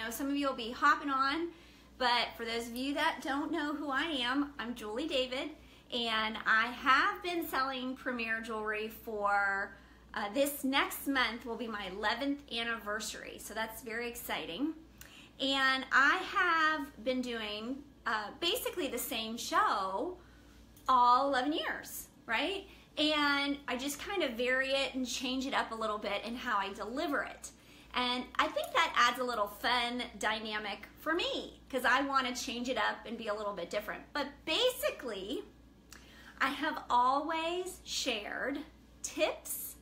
know some of you will be hopping on, but for those of you that don't know who I am, I'm Julie David, and I have been selling Premier jewelry for this next month will be my 11th anniversary, so that's very exciting. And I have been doing basically the same show all 11 years, right? And I just kind of vary it and change it up a little bit in how I deliver it. And I think that adds a little fun dynamic for me because I want to change it up and be a little bit different. But basically, I have always shared tips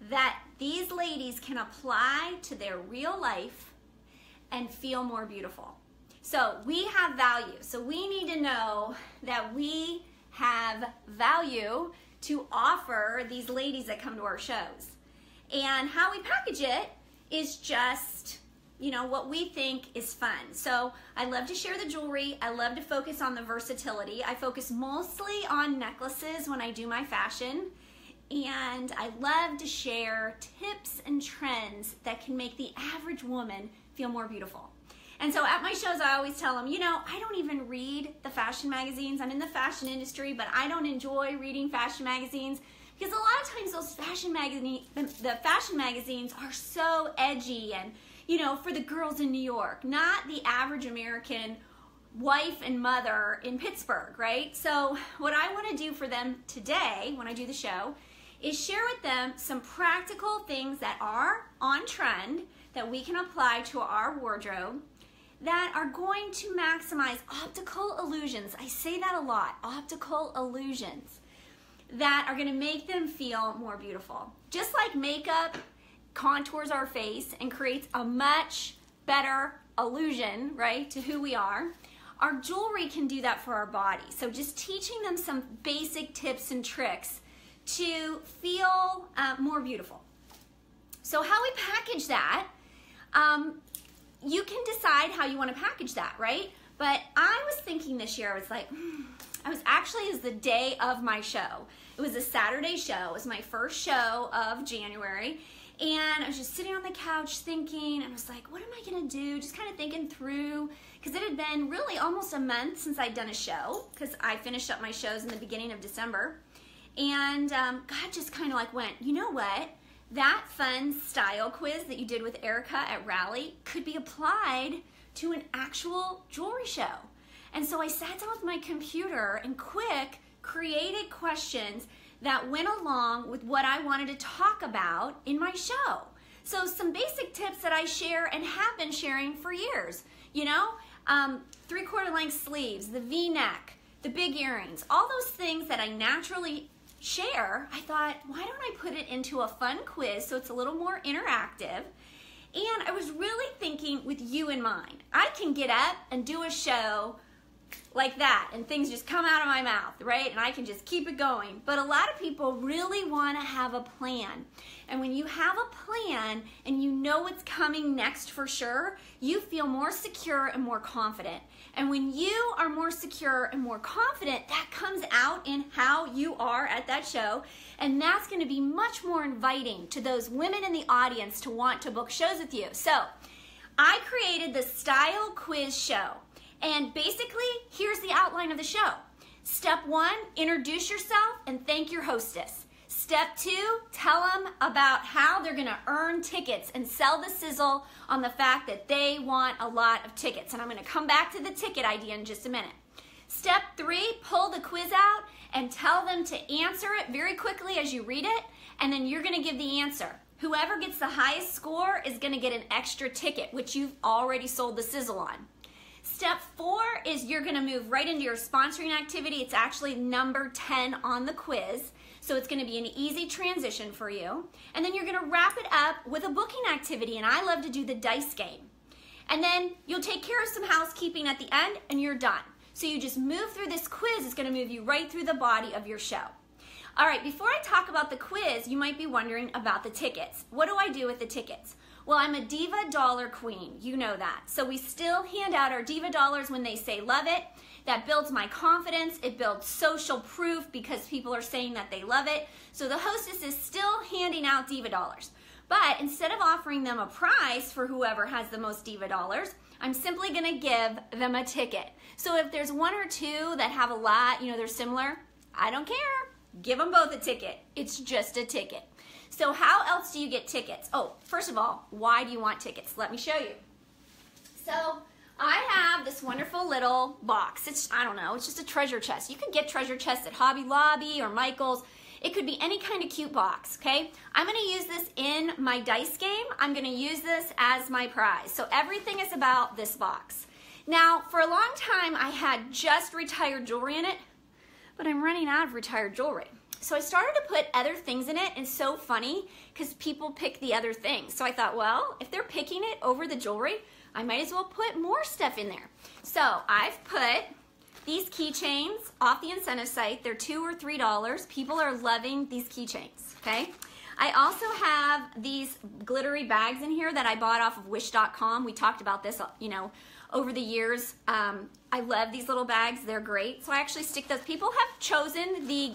that these ladies can apply to their real life and feel more beautiful. So we have value. So we need to know that we have value to offer these ladies that come to our shows. And how we package it is just, you know, what we think is fun. So I love to share the jewelry. I love to focus on the versatility. I focus mostly on necklaces when I do my fashion. And I love to share tips and trends that can make the average woman feel more beautiful. And so at my shows, I always tell them, you know, I don't even read the fashion magazines. I'm in the fashion industry, but I don't enjoy reading fashion magazines because a lot of times those the fashion magazines are so edgy and, you know, for the girls in New York, not the average American wife and mother in Pittsburgh, right? So what I want to do for them today when I do the show is share with them some practical things that are on trend that we can apply to our wardrobe that are going to maximize optical illusions. I say that a lot, optical illusions that are gonna make them feel more beautiful. Just like makeup contours our face and creates a much better illusion, right, to who we are, our jewelry can do that for our body. So just teaching them some basic tips and tricks to feel more beautiful. So how we package that, you can decide how you want to package that, right? But I was thinking this year, I was like, it was the day of my show. It was a Saturday show. It was my first show of January. And I was just sitting on the couch thinking, and I was like, what am I going to do? Just kind of thinking through, because it had been really almost a month since I'd done a show, because I finished up my shows in the beginning of December. And God just kind of like went, you know what? That fun style quiz that you did with Erica at Rally could be applied to an actual jewelry show. And so I sat down with my computer and quick created questions that went along with what I wanted to talk about in my show. So some basic tips that I share and have been sharing for years. You know, 3/4 length sleeves, the V-neck, the big earrings, all those things that I naturally share, I thought, why don't I put it into a fun quiz so it's a little more interactive? And I was really thinking with you in mind. I can get up and do a show like that and things just come out of my mouth, right? And I can just keep it going. But a lot of people really want to have a plan. And when you have a plan and you know what's coming next for sure, you feel more secure and more confident. And when you are more secure and more confident, that comes out in how you are at that show. And that's going to be much more inviting to those women in the audience to want to book shows with you. So I created the Style Quiz Show. And basically, here's the outline of the show. Step 1, introduce yourself and thank your hostess. Step 2, tell them about how they're gonna earn tickets and sell the sizzle on the fact that they want a lot of tickets. And I'm gonna come back to the ticket idea in just a minute. Step 3, pull the quiz out and tell them to answer it very quickly as you read it, and then you're gonna give the answer. Whoever gets the highest score is gonna get an extra ticket, which you've already sold the sizzle on. Step 4 is you're gonna move right into your sponsoring activity. It's actually number 10 on the quiz. So it's gonna be an easy transition for you. And then you're gonna wrap it up with a booking activity. And I love to do the dice game. And then you'll take care of some housekeeping at the end and you're done. So you just move through this quiz. It's gonna move you right through the body of your show. All right, before I talk about the quiz, you might be wondering about the tickets. What do I do with the tickets? Well, I'm a Diva Dollar Queen, you know that. So we still hand out our Diva Dollars when they say love it. That builds my confidence. It builds social proof because people are saying that they love it. So the hostess is still handing out Diva Dollars. But instead of offering them a prize for whoever has the most diva dollars, I'm simply gonna give them a ticket. So if there's one or two that have a lot, you know, they're similar, I don't care. Give them both a ticket. It's just a ticket. So how else do you get tickets? Oh, first of all, why do you want tickets? Let me show you. So I have this wonderful little box. It's, I don't know, it's just a treasure chest. You can get treasure chests at Hobby Lobby or Michael's. It could be any kind of cute box, okay? I'm gonna use this in my dice game. I'm gonna use this as my prize. So everything is about this box. Now, for a long time, I had just retired jewelry in it, but I'm running out of retired jewelry. So I started to put other things in it, and it's so funny because people pick the other things. So I thought, well, if they're picking it over the jewelry, I might as well put more stuff in there. So I've put these keychains off the incentive site. They're $2 or $3. People are loving these keychains, okay? I also have these glittery bags in here that I bought off of wish.com. We talked about this, you know, over the years. I love these little bags. They're great. So I actually stick those. People have chosen the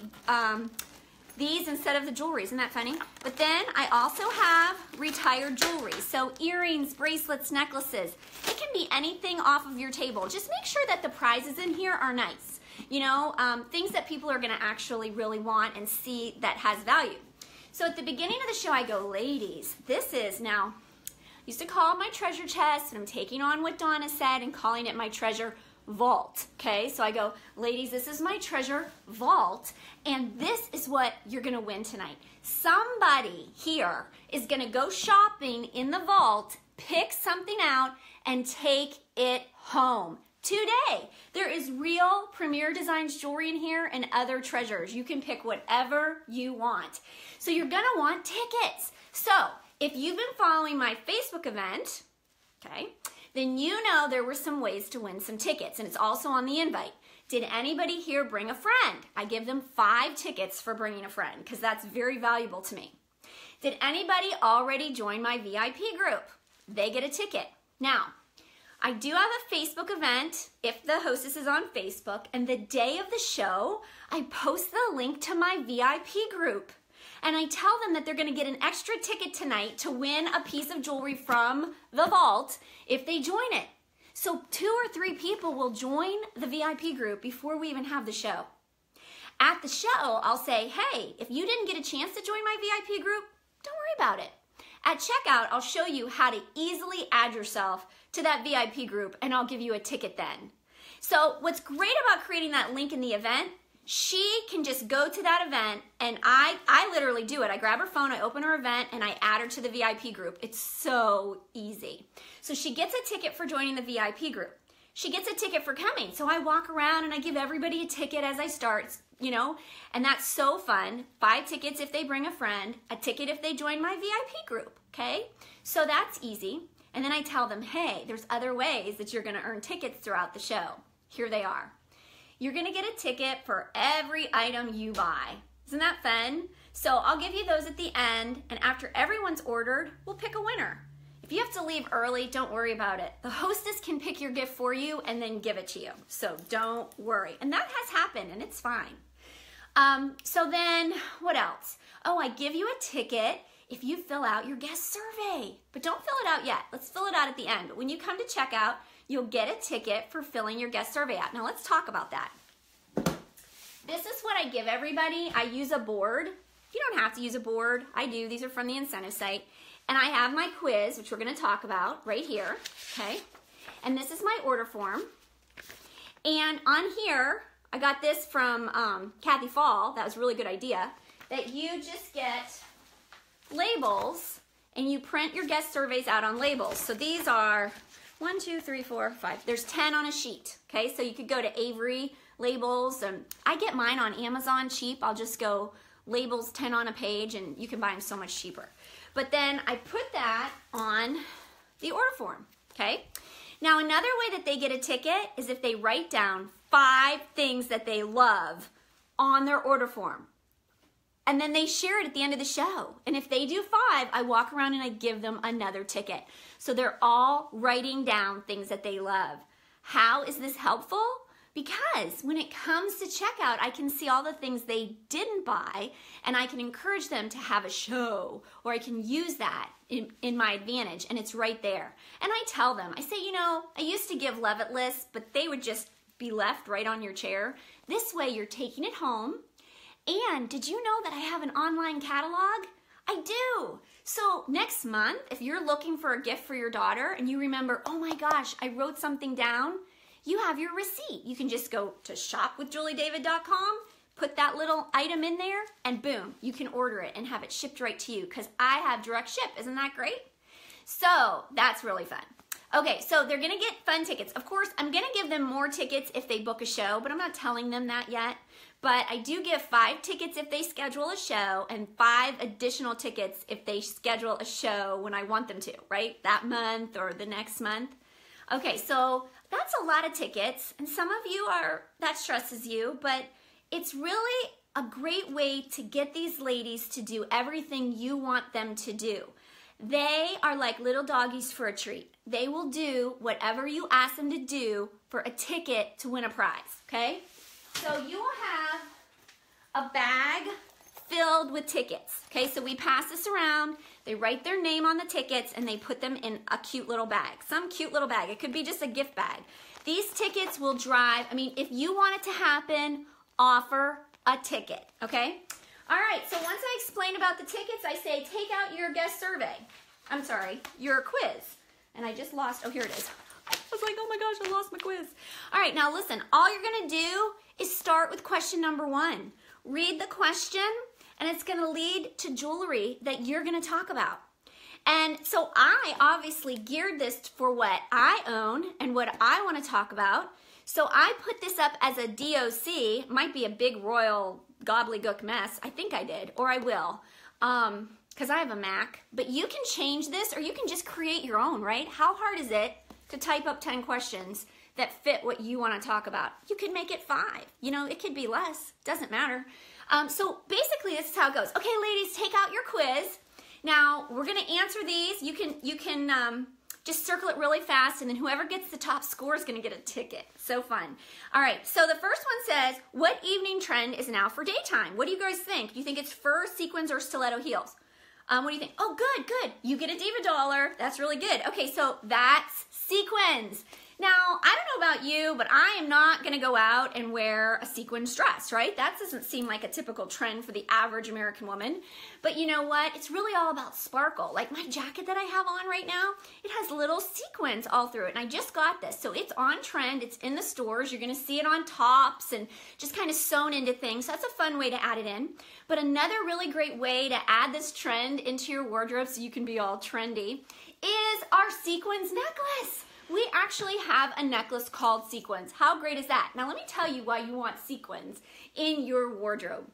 these instead of the jewelry. Isn't that funny? But then I also have retired jewelry. So earrings, bracelets, necklaces. It can be anything off of your table. Just make sure that the prizes in here are nice. You know, things that people are going to actually really want and see that has value. So at the beginning of the show, I go, ladies, this is now, I used to call it my treasure chest, and I'm taking on what Donna said and calling it my treasure vault, okay? So I go, ladies, this is my treasure vault, and this is what you're gonna win tonight. Somebody here is gonna go shopping in the vault, pick something out, and take it home today. There is real Premier Designs jewelry in here and other treasures. You can pick whatever you want. So you're gonna want tickets. So if you've been following my Facebook event, okay, then you know there were some ways to win some tickets, and it's also on the invite. Did anybody here bring a friend? I give them 5 tickets for bringing a friend because that's very valuable to me. Did anybody already join my VIP group? They get a ticket. Now, I do have a Facebook event if the hostess is on Facebook, and the day of the show, I post the link to my VIP group. And I tell them that they're going to get an extra ticket tonight to win a piece of jewelry from the vault if they join it. So 2 or 3 people will join the VIP group before we even have the show. At the show, I'll say, hey, if you didn't get a chance to join my VIP group, don't worry about it. At checkout, I'll show you how to easily add yourself to that VIP group, and I'll give you a ticket then. So what's great about creating that link in the event, she can just go to that event, and I literally do it. I grab her phone, I open her event, and I add her to the VIP group. It's so easy. So she gets a ticket for joining the VIP group. She gets a ticket for coming. So I walk around and I give everybody a ticket as I start, you know, and that's so fun. 5 tickets if they bring a friend, a ticket if they join my VIP group, okay? So that's easy. And then I tell them, hey, there's other ways that you're gonna earn tickets throughout the show. Here they are. You're gonna get a ticket for every item you buy. Isn't that fun? So I'll give you those at the end, and after everyone's ordered, we'll pick a winner. If you have to leave early, don't worry about it. The hostess can pick your gift for you and then give it to you. So don't worry. And that has happened, and it's fine. So then, what else? Oh, I give you a ticket if you fill out your guest survey. But don't fill it out yet. Let's fill it out at the end. But when you come to checkout, you'll get a ticket for filling your guest survey out. Now let's talk about that. This is what I give everybody. I use a board. You don't have to use a board. I do. These are from the incentive site. And I have my quiz, which we're going to talk about right here, okay? And this is my order form. And on here, I got this from Kathy Fall. That was a really good idea. That you just get labels, and you print your guest surveys out on labels. So these are 1, 2, 3, 4, 5. There's 10 on a sheet, okay? So you could go to Avery Labels, and I get mine on Amazon cheap. I'll just go labels 10 on a page, and you can buy them so much cheaper. But then I put that on the order form, okay? Now another way that they get a ticket is if they write down 5 things that they love on their order form. And then they share it at the end of the show. And if they do 5, I walk around and I give them another ticket. So they're all writing down things that they love. How is this helpful? because when it comes to checkout, I can see all the things they didn't buy, and I can encourage them to have a show, or I can use that in my advantage, and it's right there. And I tell them, I say, you know, I used to give Levitt lists, but they would just be left right on your chair. This way you're taking it home. And did you know that I have an online catalog? I do. So next month, if you're looking for a gift for your daughter and you remember, oh my gosh, I wrote something down, you have your receipt. You can just go to shopwithjuliedavid.com, put that little item in there, and boom, you can order it and have it shipped right to you because I have direct ship. Isn't that great? So that's really fun. Okay, so they're gonna get fun tickets. Of course, I'm gonna give them more tickets if they book a show, but I'm not telling them that yet. But I do give 5 tickets if they schedule a show and 5 additional tickets if they schedule a show when I want them to, right? That month or the next month. Okay, so that's a lot of tickets, and some of you that stresses you, but it's really a great way to get these ladies to do everything you want them to do. They are like little doggies for a treat. They will do whatever you ask them to do for a ticket to win a prize, okay? So you will have a bag filled with tickets, okay? So we pass this around, they write their name on the tickets, and they put them in a cute little bag, some cute little bag. It could be just a gift bag. These tickets will drive, I mean, if you want it to happen, offer a ticket, okay? All right, so once I explain about the tickets, I say, take out your guest survey. I'm sorry, your quiz. And I just lost, oh, here it is. I was like, oh my gosh, I lost my quiz. All right, now listen, all you're gonna do is start with question number 1. Read the question, and it's gonna lead to jewelry that you're gonna talk about. And so I obviously geared this for what I own and what I wanna talk about. So I put this up as a DOC, might be a big royal gobbledygook mess. I think I did, or I will, because I have a Mac. But you can change this, or you can just create your own, right? How hard is it to type up 10 questions that fit what you want to talk about? You could make it 5. You know, it could be less. Doesn't matter. So basically, this is how it goes. Okay, ladies, take out your quiz. Now, we're going to answer these. You can just circle it really fast, and then whoever gets the top score is going to get a ticket. So fun. All right, so the first one says, what evening trend is now for daytime? What do you guys think? Do you think it's fur, sequins, or stiletto heels? What do you think? Oh, good, good. You get a diva dollar. That's really good. Okay, so that's sequins. Now, I don't know about you, but I am not going to go out and wear a sequin dress, right? That doesn't seem like a typical trend for the average American woman. But you know what? It's really all about sparkle. Like my jacket that I have on right now, it has little sequins all through it. And I just got this, so it's on trend. It's in the stores. You're going to see it on tops and just kind of sewn into things. So that's a fun way to add it in. But another really great way to add this trend into your wardrobe so you can be all trendy is our sequins necklace. We actually have a necklace called Sequins. How great is that? Now let me tell you why you want sequins in your wardrobe.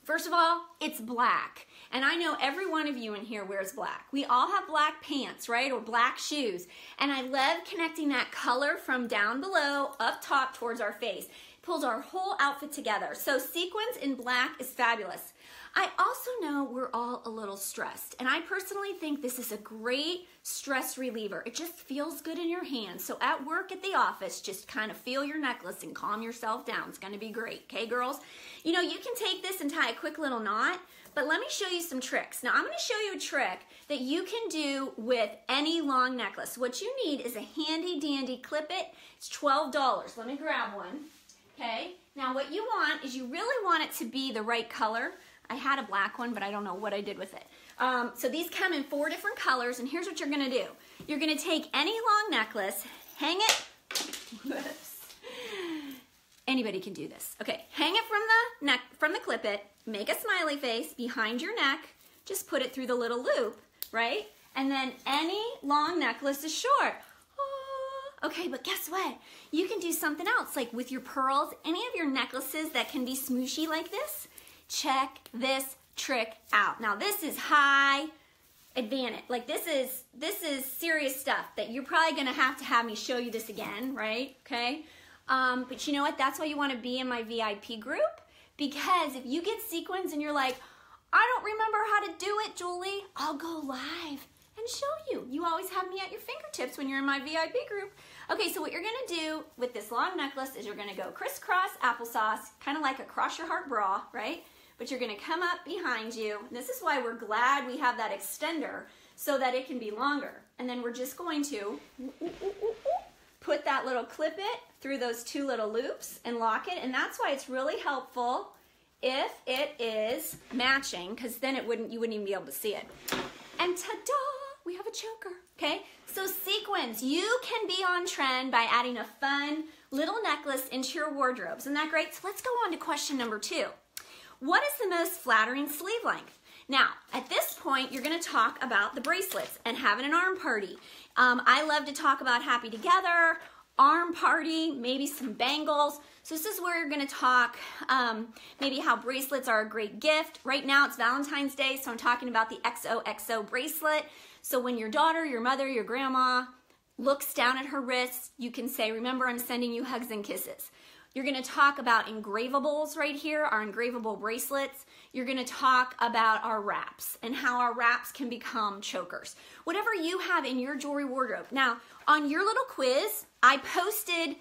First of all, it's black. And I know every one of you in here wears black. We all have black pants, right? Or black shoes. And I love connecting that color from down below up top towards our face. It pulls our whole outfit together. So sequins in black is fabulous. I also know we're all a little stressed, and I personally think this is a great stress reliever. It just feels good in your hands. So at work, at the office, just kind of feel your necklace and calm yourself down. It's going to be great, okay, girls? You know, you can take this and tie a quick little knot, but let me show you some tricks. Now, I'm going to show you a trick that you can do with any long necklace. What you need is a handy-dandy clip-it. It's $12. Let me grab one, okay? Now, what you want is you really want it to be the right color. I had a black one, but I don't know what I did with it. So these come in 4 different colors, and here's what you're gonna do. You're gonna take any long necklace, hang it, whoops. Anybody can do this. Okay, hang it from the neck, from the clip-it, make a smiley face behind your neck, just put it through the little loop, right? And then any long necklace is short. Okay, but guess what? You can do something else, like with your pearls, any of your necklaces that can be smooshy like this. Check this trick out. Now this is high advantage. Like this is serious stuff that you're probably gonna have me show you this again, right? Okay. But you know what? That's why you want to be in my VIP group, because if you get sequins and you're like, I don't remember how to do it, Julie, I'll go live and show you. You always have me at your fingertips when you're in my VIP group. Okay, so what you're gonna do with this long necklace is you're gonna go crisscross applesauce, kind of like a cross your heart bra, right? But you're gonna come up behind you. And this is why we're glad we have that extender so that it can be longer. And then we're just going to put that little clip it through those two little loops and lock it. And that's why it's really helpful if it is matching, because then you wouldn't even be able to see it. And ta-da, we have a choker, okay? So sequins, you can be on trend by adding a fun little necklace into your wardrobe. Isn't that great? So let's go on to question number 2. What is the most flattering sleeve length? Now, at this point, you're gonna talk about the bracelets and having an arm party. I love to talk about happy together, arm party, maybe some bangles. So this is where you're gonna talk maybe how bracelets are a great gift. Right now it's Valentine's Day, so I'm talking about the XOXO bracelet. So when your daughter, your mother, your grandma looks down at her wrist, you can say, remember, I'm sending you hugs and kisses. You're gonna talk about engravables right here, our engravable bracelets. You're gonna talk about our wraps and how our wraps can become chokers. Whatever you have in your jewelry wardrobe. Now, on your little quiz, I posted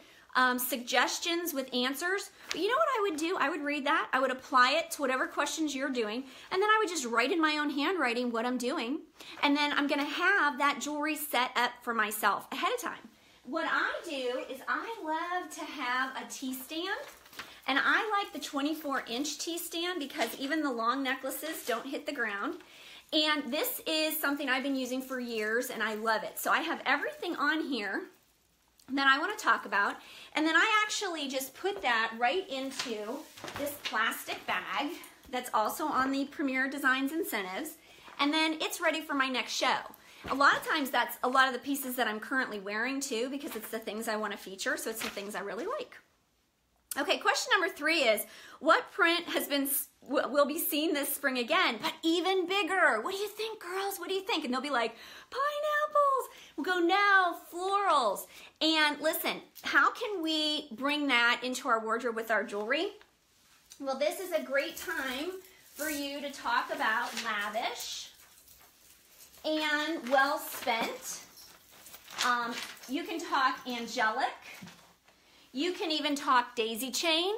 suggestions with answers, but you know what I would do? I would read that, I would apply it to whatever questions you're doing, and then I would just write in my own handwriting what I'm doing, and then I'm gonna have that jewelry set up for myself ahead of time. What I do is I love to have a T-stand, and I like the 24-inch T-stand because even the long necklaces don't hit the ground. And this is something I've been using for years, and I love it. So I have everything on here that I want to talk about, and then I actually just put that right into this plastic bag that's also on the Premier Designs Incentives, and then it's ready for my next show. A lot of times that's a lot of the pieces that I'm currently wearing too, because it's the things I want to feature, so it's the things I really like. Okay, question number 3 is, what print will be seen this spring again, but even bigger? What do you think, girls? What do you think? And they'll be like, pineapples. We'll go, no, florals. And listen, how can we bring that into our wardrobe with our jewelry? Well, this is a great time for you to talk about lavish and well spent. You can talk angelic. You can even talk daisy chain.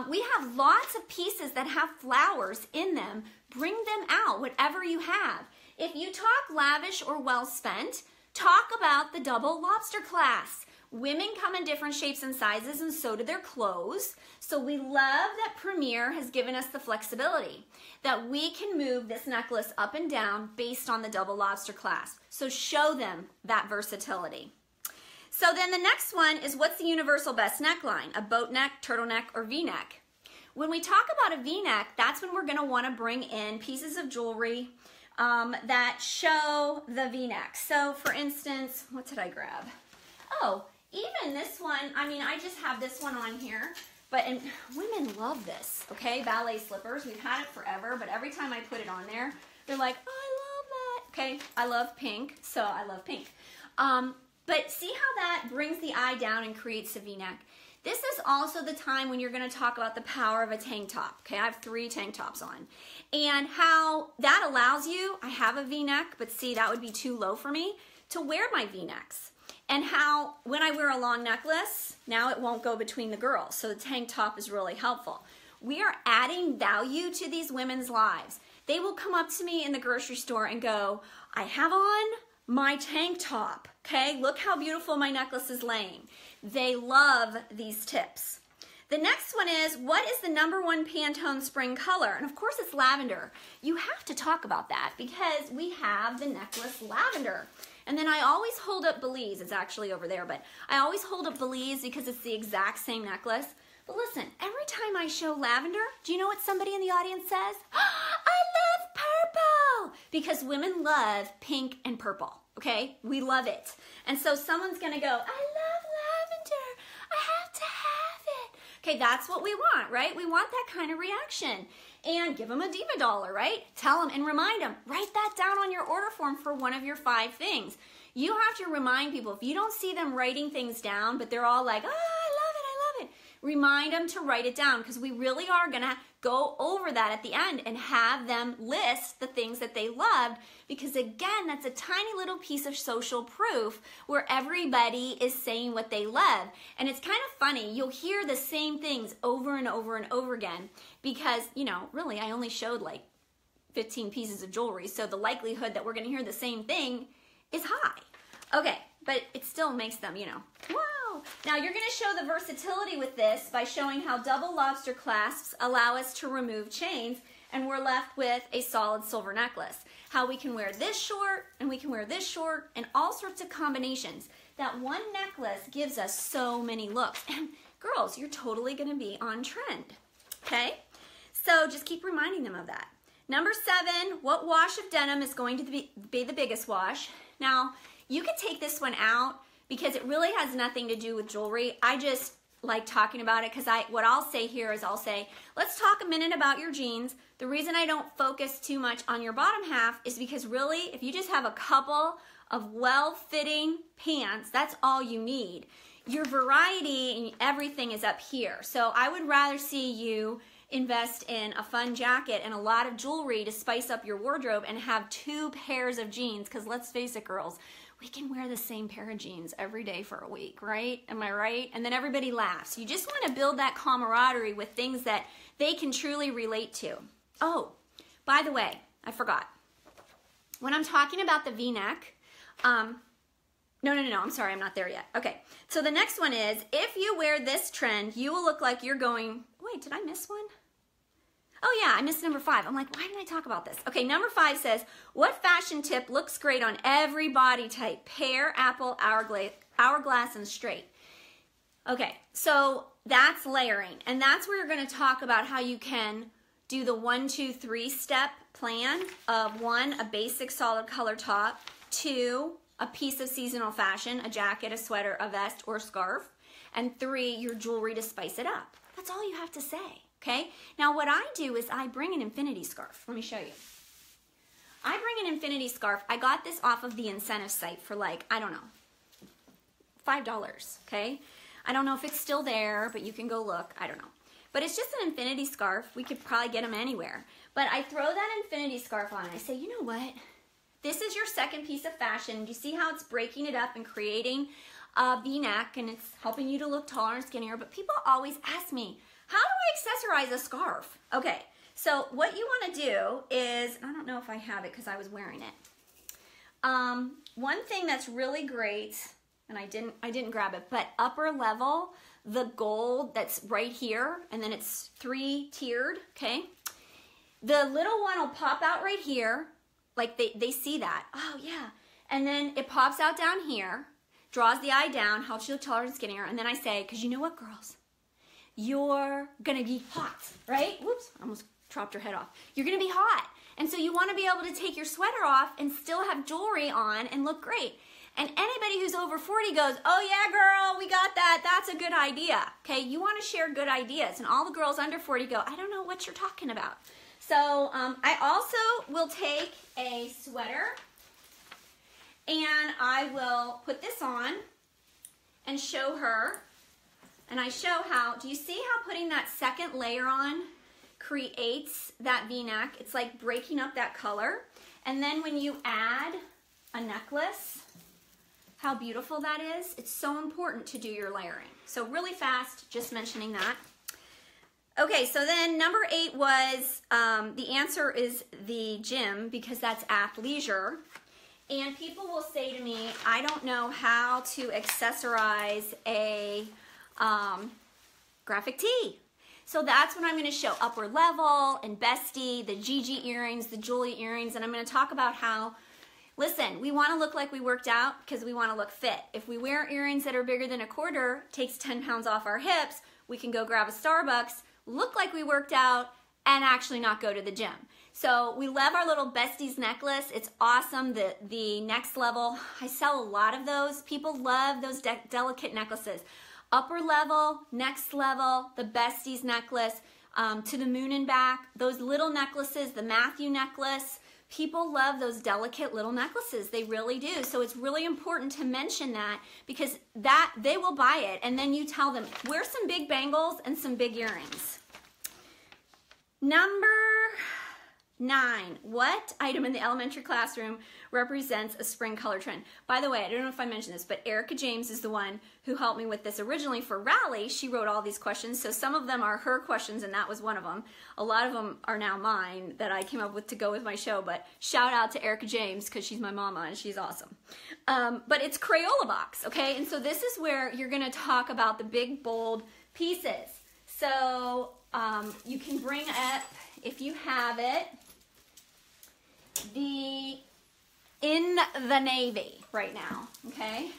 We have lots of pieces that have flowers in them. Bring them out, whatever you have. If you talk lavish or well spent, talk about the double lobster clasp. Women come in different shapes and sizes, and so do their clothes. So we love that Premier has given us the flexibility that we can move this necklace up and down based on the double lobster clasp. So show them that versatility. So then the next one is, what's the universal best neckline? A boat neck, turtleneck, or V-neck? When we talk about a V-neck, that's when we're going to want to bring in pieces of jewelry that show the V-neck. So for instance, what did I grab? Oh, even this one, I mean, I just have this one on here, but and women love this, okay? Ballet slippers, we've had it forever, but every time I put it on there, they're like, oh, I love that. Okay, I love pink, so I love pink. But see how that brings the eye down and creates a V-neck? This is also the time when you're going to talk about the power of a tank top. Okay, I have 3 tank tops on. And how that allows you, I have a V-neck, but see, that would be too low for me, to wear my V-necks. And how when I wear a long necklace, now it won't go between the girls. So the tank top is really helpful. We are adding value to these women's lives. They will come up to me in the grocery store and go, I have on my tank top, okay? Look how beautiful my necklace is laying. They love these tips. The next one is, what is the #1 Pantone spring color? And of course it's lavender. You have to talk about that because we have the necklace lavender. And then I always hold up Belize. It's actually over there, but I always hold up Belize because it's the exact same necklace. But listen, every time I show lavender, do you know what somebody in the audience says? I love purple! Because women love pink and purple, okay? We love it. And so someone's gonna go, I love lavender, I have to have it. Okay, that's what we want, right? We want that kind of reaction. And give them a diva dollar, right? Tell them and remind them, write that down on your order form for one of your 5 things. You have to remind people, if you don't see them writing things down, but they're all like, oh, I love it, remind them to write it down, because we really are going to go over that at the end and have them list the things that they loved, because again, that's a tiny little piece of social proof where everybody is saying what they love. And it's kind of funny, you'll hear the same things over and over and over again, because, you know, really I only showed like 15 pieces of jewelry, so the likelihood that we're going to hear the same thing is high. Okay, but it still makes them, you know, wow. Now you're going to show the versatility with this by showing how double lobster clasps allow us to remove chains, and we're left with a solid silver necklace. How we can wear this short, and we can wear this short, and all sorts of combinations. That one necklace gives us so many looks. And girls, you're totally going to be on trend, okay? So just keep reminding them of that. Number 7, what wash of denim is going to be the biggest wash? Now, you could take this one out because it really has nothing to do with jewelry. I just like talking about it because what I'll say here is I'll say, let's talk a minute about your jeans. The reason I don't focus too much on your bottom half is because really, if you just have a couple of well-fitting pants, that's all you need. Your variety and everything is up here. So I would rather see you invest in a fun jacket and a lot of jewelry to spice up your wardrobe and have 2 pairs of jeans, because let's face it, girls, we can wear the same pair of jeans every day for a week, right? Am I right? And then everybody laughs. You just want to build that camaraderie with things that they can truly relate to. Oh, by the way, I forgot. When I'm talking about the V-neck, no, I'm sorry, I'm not there yet. Okay, so the next one is, if you wear this trend, you will look like you're going, wait, did I miss one? Oh yeah, I missed number 5. I'm like, why didn't I talk about this? Okay, number 5 says, what fashion tip looks great on every body type? Pear, apple, hourglass, and straight. Okay, so that's layering. And that's where you're going to talk about how you can do the 1, 2, 3 step plan of 1, a basic solid color top, 2, a piece of seasonal fashion, a jacket, a sweater, a vest, or a scarf, and 3, your jewelry to spice it up. That's all you have to say. Okay, now what I do is I bring an infinity scarf. Let me show you. I bring an infinity scarf. I got this off of the incentive site for like, I don't know, $5, okay? I don't know if it's still there, but you can go look. I don't know. But it's just an infinity scarf. We could probably get them anywhere. But I throw that infinity scarf on and I say, you know what? This is your second piece of fashion. Do you see how it's breaking it up and creating a V-neck, and it's helping you to look taller and skinnier? But people always ask me, how do I accessorize a scarf? Okay, so what you want to do is, I don't know if I have it because I was wearing it. One thing that's really great, and I didn't grab it, but upper level, the gold that's right here, and then it's 3-tiered, okay? The little one will pop out right here, like they see that. Oh yeah, and then it pops out down here, draws the eye down, helps you look taller and skinnier, and then I say, because you know what, girls? You're gonna be hot, right? Whoops, I almost chopped her head off. You're gonna be hot. And so you wanna be able to take your sweater off and still have jewelry on and look great. And anybody who's over 40 goes, oh yeah, girl, we got that. That's a good idea, okay? You wanna share good ideas. And all the girls under 40 go, I don't know what you're talking about. So I also will take a sweater and I will put this on and show her. And I show how, do you see how putting that second layer on creates that V-neck? It's like breaking up that color. And then when you add a necklace, how beautiful that is. It's so important to do your layering. So really fast, just mentioning that. Okay, so then number 8 was, the answer is the gym, because that's athleisure. And people will say to me, I don't know how to accessorize a graphic tee. So that's when I'm going to show upper level and bestie, the Gigi earrings, the Julie earrings, and I'm going to talk about how, listen, we want to look like we worked out because we want to look fit. If we wear earrings that are bigger than a quarter, takes 10 pounds off our hips, we can go grab a Starbucks, look like we worked out, and actually not go to the gym. So we love our little besties necklace. It's awesome. The next level, I sell a lot of those. People love those delicate necklaces. Upper level, next level, the besties necklace, to the moon and back, those little necklaces, the Matthew necklace, People love those delicate little necklaces. They really do. So it's really important to mention that, because that they will buy it, and then you tell them, wear some big bangles and some big earrings. Number 9, what item in the elementary classroom represents a spring color trend? By the way, I don't know if I mentioned this, but Erica James is the one who helped me with this originally for Rally. She wrote all these questions, so some of them are her questions, and that was one of them. A lot of them are now mine that I came up with to go with my show, but shout out to Erica James, because she's my mama and she's awesome. But it's Crayola box, okay? And so this is where you're gonna talk about the big, bold pieces. So you can bring up, if you have it, in the navy right now, okay?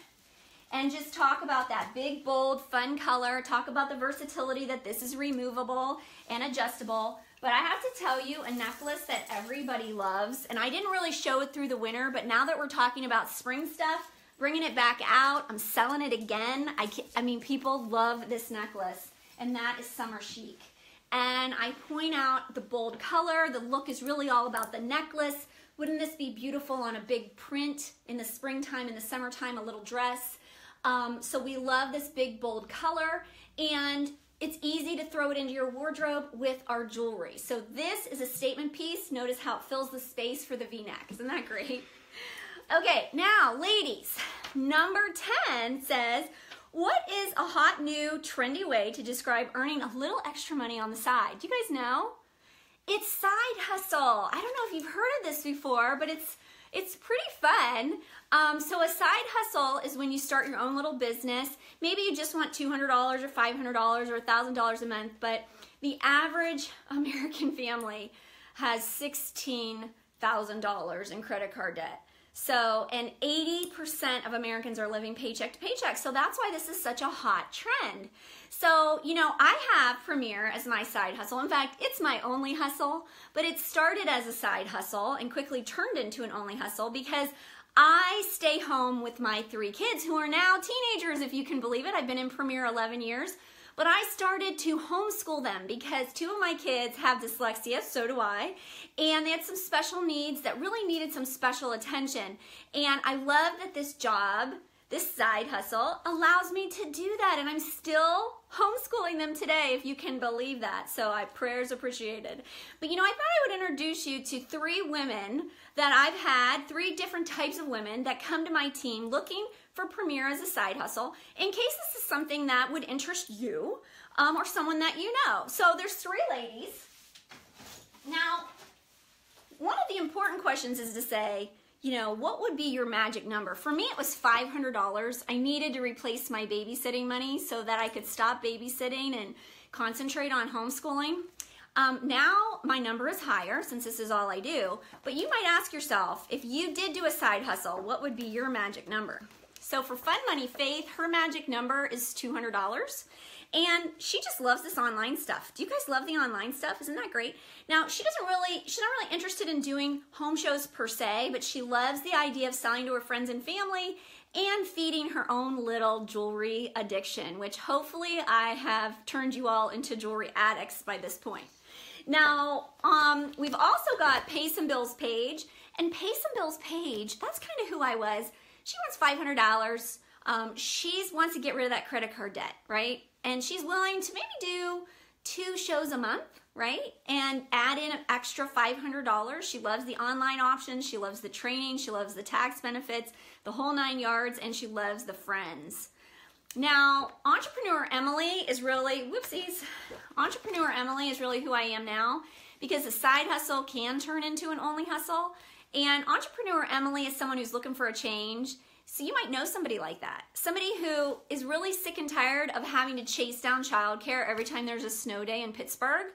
And just talk about that big, bold, fun color. Talk about the versatility that this is removable and adjustable. But I have to tell you, a necklace that everybody loves, and I didn't really show it through the winter, but now that we're talking about spring stuff, bringing it back out, I'm selling it again. I mean, people love this necklace, and that is summer chic. And I point out the bold color. The look is really all about the necklace. Wouldn't this be beautiful on a big print in the springtime, in the summertime, a little dress? So we love this big, bold color, and it's easy to throw it into your wardrobe with our jewelry. So this is a statement piece. Notice how it fills the space for the V-neck. Isn't that great? Okay, now, ladies, number 10 says, what is a hot, new, trendy way to describe earning a little extra money on the side? Do you guys know? It's side hustle. I don't know if you've heard of this before, but it's pretty fun. So a side hustle is when you start your own little business. Maybe you just want $200 or $500 or $1,000 a month, but the average American family has $16,000 in credit card debt. So, and 80% of Americans are living paycheck to paycheck. So that's why this is such a hot trend. So, you know, I have Premier as my side hustle. In fact, it's my only hustle, but it started as a side hustle and quickly turned into an only hustle because I stay home with my 3 kids who are now teenagers, if you can believe it. I've been in Premier 11 years. But I started to homeschool them because 2 of my kids have dyslexia, so do I, and they had some special needs that really needed some special attention. And I love that this job, this side hustle, allows me to do that, and I'm still homeschooling them today, if you can believe that. So prayers appreciated. But you know, I thought I would introduce you to 3 women that I've had, 3 different types of women that come to my team looking for Premier as a side hustle, in case this is something that would interest you or someone that you know. So there's 3 ladies. Now, one of the important questions is to say, you know, what would be your magic number? For me, it was $500. I needed to replace my babysitting money so that I could stop babysitting and concentrate on homeschooling. Now my number is higher since this is all I do, but you might ask yourself, if you did do a side hustle, what would be your magic number? So for Fun Money Faith, her magic number is $200, and she just loves this online stuff. Do you guys love the online stuff? Isn't that great? Now, she's not really interested in doing home shows per se, but she loves the idea of selling to her friends and family and feeding her own little jewelry addiction, which hopefully I have turned you all into jewelry addicts by this point. Now, we've also got Pay Some Bills Paige, and Pay Some Bills Paige, that's kind of who I was. She wants $500. She wants to get rid of that credit card debt, right? And she's willing to maybe do 2 shows a month, right? And add in an extra $500. She loves the online options. She loves the training. She loves the tax benefits, the whole 9 yards, and she loves the friends. Now, Entrepreneur Emily is really, Entrepreneur Emily is really who I am now, because the side hustle can turn into an only hustle. And Entrepreneur Emily is someone who's looking for a change. So you might know somebody like that. Somebody who is really sick and tired of having to chase down childcare every time there's a snow day in Pittsburgh.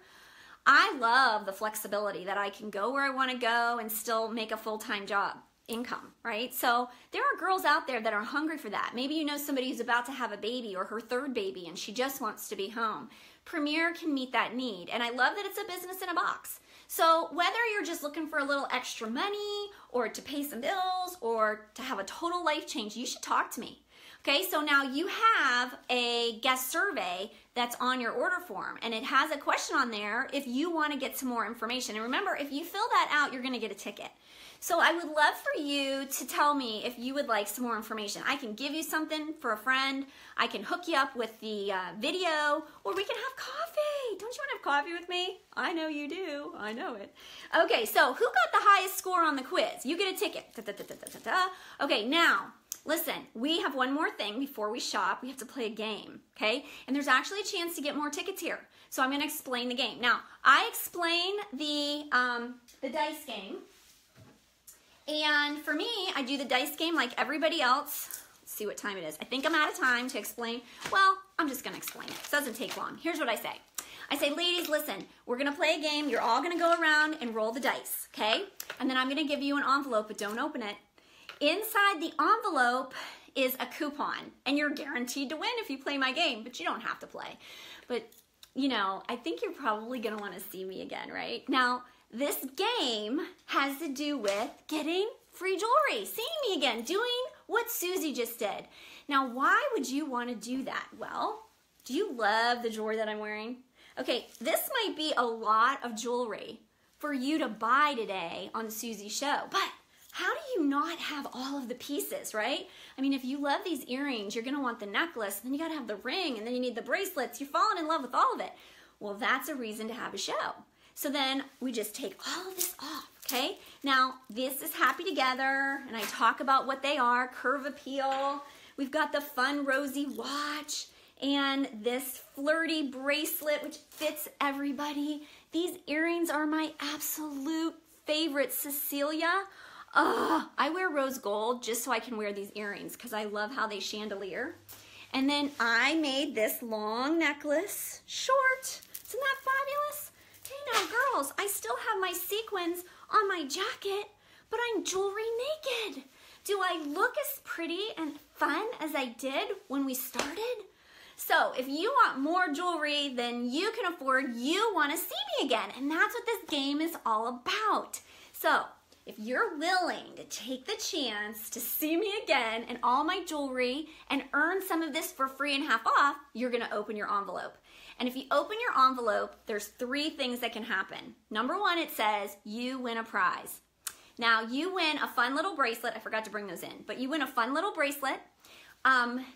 I love the flexibility that I can go where I want to go and still make a full-time job income, right? So there are girls out there that are hungry for that. Maybe you know somebody who's about to have a baby or her 3rd baby and she just wants to be home. Premier can meet that need. And I love that it's a business in a box. So whether you're just looking for a little extra money or to pay some bills or to have a total life change, you should talk to me. Okay, so now you have a guest survey that's on your order form, and it has a question on there if you want to get some more information. And remember, if you fill that out, you're going to get a ticket. So I would love for you to tell me if you would like some more information. I can give you something for a friend. I can hook you up with the video, or we can have coffee. Don't you want to have coffee with me? I know you do. I know it. Okay, so who got the highest score on the quiz? You get a ticket. Da, da, da, da, da, da. Okay, now, listen, we have one more thing before we shop. We have to play a game, okay? And there's actually a chance to get more tickets here. So I'm going to explain the game. Now, I explain the dice game. And for me, I do the dice game like everybody else. Let's see what time it is. I think I'm out of time to explain. Well, I'm just going to explain it. It doesn't take long. Here's what I say. I say, ladies, listen, we're going to play a game. You're all going to go around and roll the dice, okay? And then I'm going to give you an envelope, but don't open it. Inside the envelope is a coupon, and you're guaranteed to win if you play my game, but you don't have to play. But, you know, I think you're probably going to want to see me again, right? Now, this game has to do with getting free jewelry, seeing me again, doing what Susie just did. Now, why would you want to do that? Well, do you love the jewelry that I'm wearing? Okay, this might be a lot of jewelry for you to buy today on Susie's show, but how do you not have all of the pieces, right? I mean, if you love these earrings, you're going to want the necklace, then you got to have the ring, and then you need the bracelets. You're falling in love with all of it. Well, that's a reason to have a show. So then we just take all of this off, okay? Now, this is Happy Together, and I talk about what they are, Curve Appeal. We've got the fun rosy watch, and this flirty bracelet, which fits everybody. These earrings are my absolute favorite. Cecilia, I wear rose gold just so I can wear these earrings because I love how they chandelier. And then I made this long necklace, short. Isn't that fabulous? Hey now, girls, I still have my sequins on my jacket, but I'm jewelry naked. Do I look as pretty and fun as I did when we started? So if you want more jewelry than you can afford, you want to see me again. And that's what this game is all about. So if you're willing to take the chance to see me again and all my jewelry and earn some of this for free and half off, you're going to open your envelope. And if you open your envelope, there's 3 things that can happen. Number 1, it says you win a prize. Now, you win a fun little bracelet. I forgot to bring those in, but you win a fun little bracelet.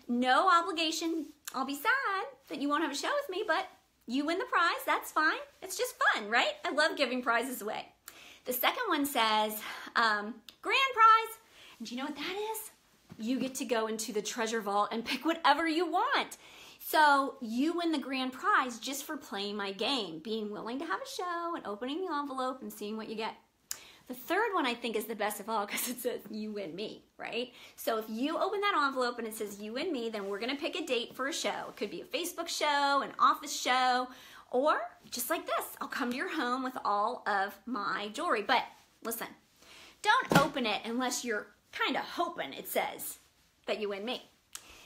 No obligation. I'll be sad that you won't have a show with me, but you win the prize. That's fine. It's just fun, right? I love giving prizes away. The second one says grand prize. And do you know what that is? You get to go into the treasure vault and pick whatever you want. So you win the grand prize just for playing my game, being willing to have a show and opening the envelope and seeing what you get. The third one I think is the best of all because it says you win me, right? So if you open that envelope and it says you win me, then we're going to pick a date for a show. It could be a Facebook show, an office show, or just like this, I'll come to your home with all of my jewelry. But listen, don't open it unless you're kind of hoping it says that you win me.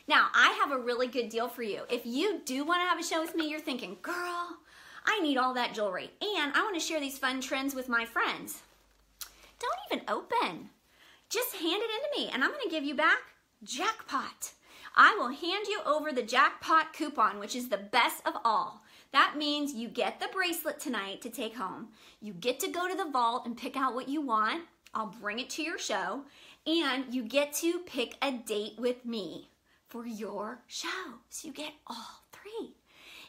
Now, I have a really good deal for you. If you do want to have a show with me, you're thinking, girl, I need all that jewelry, and I want to share these fun trends with my friends. Don't even open. Just hand it into me, and I'm going to give you back jackpot. I will hand you over the jackpot coupon, which is the best of all. That means you get the bracelet tonight to take home. You get to go to the vault and pick out what you want. I'll bring it to your show, and you get to pick a date with me for your show. So you get all 3.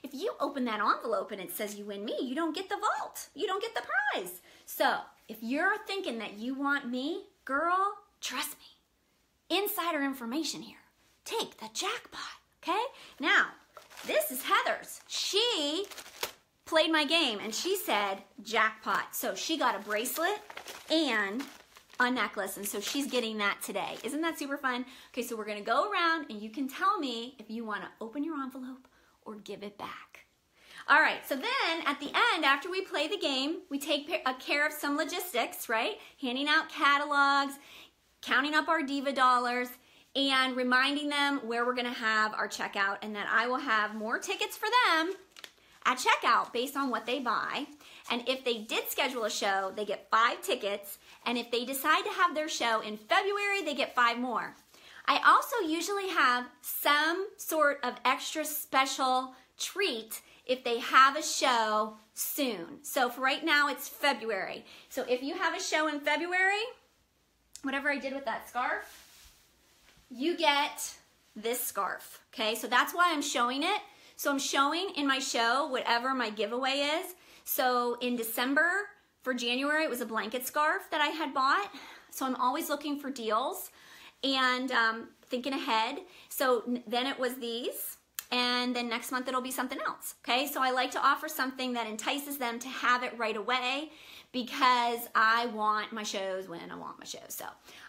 If you open that envelope and it says you win me, you don't get the vault. You don't get the prize. So if you're thinking that you want me, girl, trust me. Insider information here. Take the jackpot, okay? Now, this is Heather's. She played my game and she said jackpot. So she got a bracelet and a necklace, and so she's getting that today. Isn't that super fun? Okay, so we're gonna go around and you can tell me if you wanna open your envelope or give it back. All right, so then at the end, after we play the game, we take care of some logistics, right? Handing out catalogs, counting up our diva dollars, and reminding them where we're gonna have our checkout, and that I will have more tickets for them at checkout based on what they buy. And if they did schedule a show, they get 5 tickets. And if they decide to have their show in February, they get 5 more. I also usually have some sort of extra special treat if they have a show soon. So for right now, it's February. So if you have a show in February, whatever I did with that scarf, you get this scarf, okay? So that's why I'm showing it. So I'm showing in my show whatever my giveaway is. So in December, for January, it was a blanket scarf that I had bought. So I'm always looking for deals and thinking ahead. So then it was these, and then next month it'll be something else, okay? So I like to offer something that entices them to have it right away because I want my shows when I want my shows. So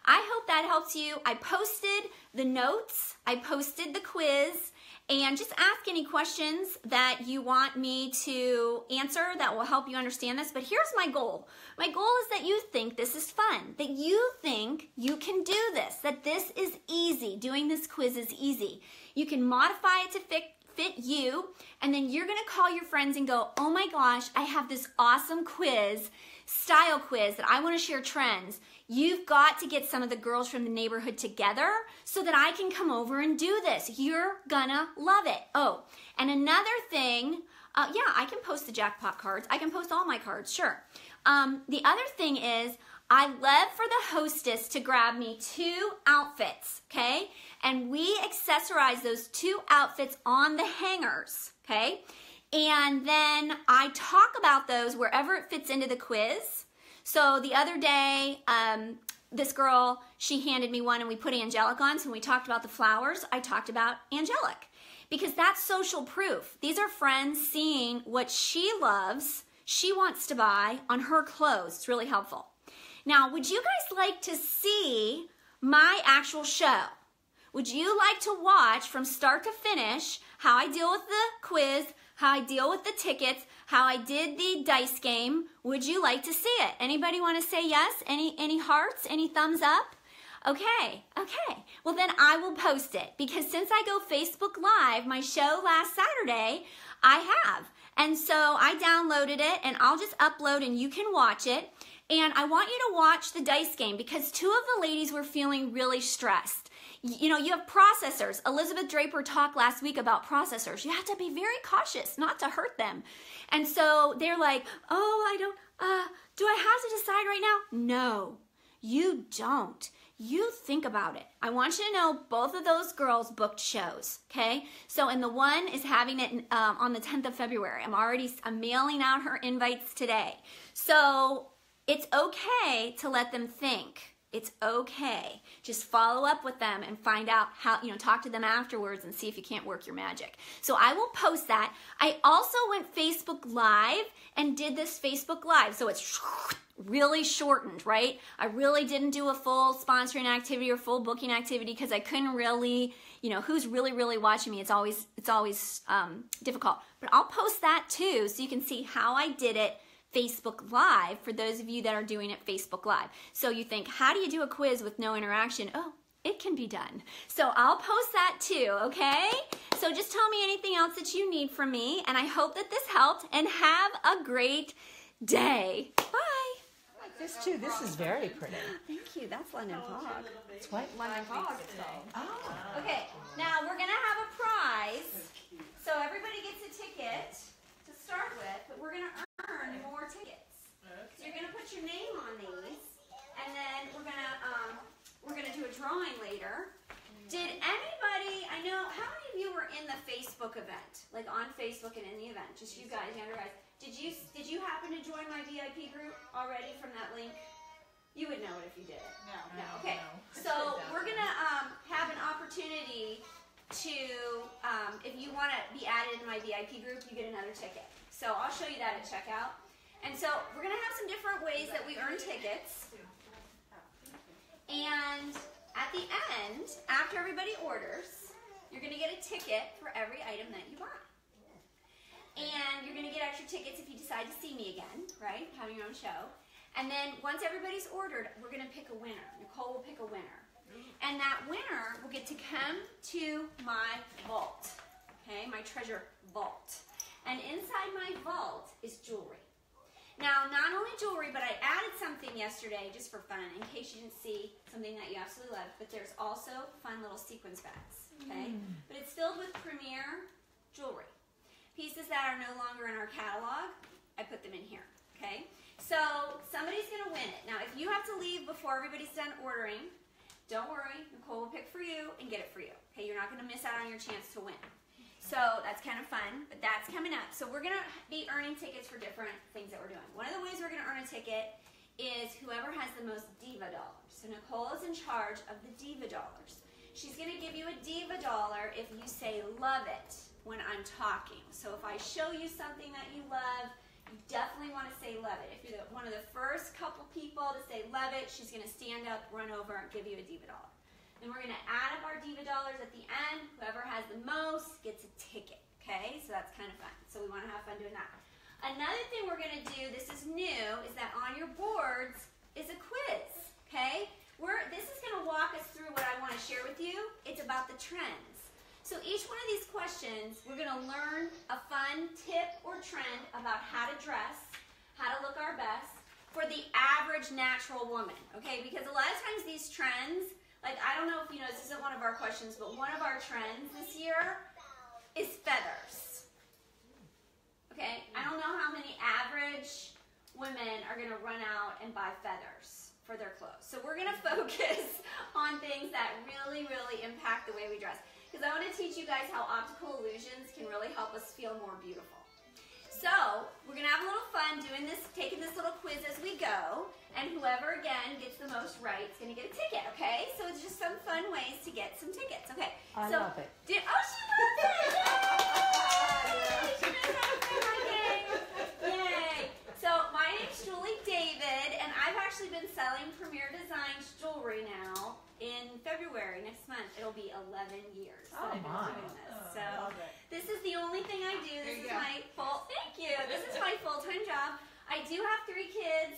I hope that helps you. I posted the notes, I posted the quiz, and just ask any questions that you want me to answer that will help you understand this. But here's my goal. My goal is that you think this is fun, that you think you can do this, that this is easy. Doing this quiz is easy. You can modify it to fit you, and then you're gonna call your friends and go, oh my gosh, I have this awesome quiz, style quiz that I wanna share trends. You've got to get some of the girls from the neighborhood together so that I can come over and do this. You're gonna love it. Oh, and another thing, yeah, I can post the jackpot cards. I can post all my cards, sure. The other thing is, I love for the hostess to grab me 2 outfits, okay? And we accessorize those 2 outfits on the hangers, okay? And then I talk about those wherever it fits into the quiz. So the other day, this girl, she handed me one and we put angelic on. So when we talked about the flowers, I talked about angelic because that's social proof. These are friends seeing what she loves, she wants to buy on her clothes. It's really helpful. Now, would you guys like to see my actual show? Would you like to watch from start to finish how I deal with the quiz, how I deal with the tickets, how I did the dice game? Would you like to see it? Anybody want to say yes? Any hearts? Any thumbs up? Okay. Well, then I will post it because since I go Facebook Live, my show last Saturday, I have. And so I downloaded it and I'll just upload and you can watch it. And I want you to watch the dice game because 2 of the ladies were feeling really stressed. You know, you have processors. Elizabeth Draper talked last week about processors. You have to be very cautious not to hurt them. And so they're like, oh, do I have to decide right now? No, you don't. You think about it. I want you to know both of those girls booked shows, okay? So, and the one is having it on the 10th of February. I'm mailing out her invites today. So it's okay to let them think. It's okay. Just follow up with them and find out how, talk to them afterwards and see if you can't work your magic. So I will post that. I also went Facebook Live and did this Facebook Live. So it's really shortened, right? I really didn't do a full sponsoring activity or full booking activity because I couldn't really, who's really watching me? It's always difficult. But I'll post that too so you can see how I did it Facebook Live for those of you that are doing it Facebook Live. So you think, how do you do a quiz with no interaction? Oh, it can be done. So I'll post that too, okay? So just tell me anything else that you need from me, and I hope that this helped, and have a great day. Bye. I like this too. This is very pretty. Thank you. That's London Fog. It's what? London Fog. Oh. Okay, now we're going to have a prize. So everybody gets a ticket to start with, but we're going to earn more tickets. So you're gonna put your name on these, and then we're gonna do a drawing later. Did anybody? I know how many of you were in the Facebook event, like on Facebook and in the event? Just you guys, younger guys. Did you happen to join my VIP group already from that link? You would know it if you did. No. Okay. So we're gonna have an opportunity to, if you want to be added in my VIP group, you get another ticket. So I'll show you that at checkout. And so we're going to have some different ways that we earn tickets. And at the end, after everybody orders, you're going to get a ticket for every item that you buy. And you're going to get extra tickets if you decide to see me again, right? Having your own show. And then once everybody's ordered, we're going to pick a winner. Nicole will pick a winner. And that winner will get to come to my vault, okay? My treasure vault. And inside my vault is jewelry. Now, not only jewelry, but I added something yesterday just for fun, in case you didn't see something that you absolutely love. But there's also fun little sequence bags, okay? But it's filled with premier jewelry. Pieces that are no longer in our catalog, I put them in here, okay? So somebody's going to win it. Now, if you have to leave before everybody's done ordering, don't worry. Nicole will pick for you and get it for you, okay? You're not going to miss out on your chance to win. So that's kind of fun, but that's coming up. So we're going to be earning tickets for different things that we're doing. One of the ways we're going to earn a ticket is whoever has the most diva dollars. So Nicole is in charge of the diva dollars. She's going to give you a diva dollar if you say love it when I'm talking. So if I show you something that you love, you definitely want to say love it. If you're one of the first couple people to say love it, she's going to stand up, run over, and give you a diva dollar. Then we're going to add up our diva dollars at the end. Whoever has the most gets a ticket, okay? So that's kind of fun. So we want to have fun doing that. Another thing we're going to do, this is new, is that on your boards is a quiz, okay? This is going to walk us through what I want to share with you. It's about the trends. So each one of these questions, we're going to learn a fun tip or trend about how to dress, how to look our best for the average natural woman, okay? Because a lot of times these trends, like, I don't know if you know, this isn't one of our questions, but one of our trends this year is feathers. Okay? I don't know how many average women are going to run out and buy feathers for their clothes. So we're going to focus on things that really, really impact the way we dress. Because I want to teach you guys how optical illusions can really help us feel more beautiful. So we're going to have a little fun doing this, taking this little quiz as we go. And whoever, again, gets the most right is going to get a ticket, okay? So it's just some fun ways to get some tickets, okay? I love it. Oh, she loves it! Yay! She knows how to play my game. Yay! So my name's Julie David, and I've actually been selling Premier Designs jewelry now. In February, next month, it'll be 11 years that I've been doing this. So this is the only thing I do. This is my thank you. This is my full-time job. I do have 3 kids,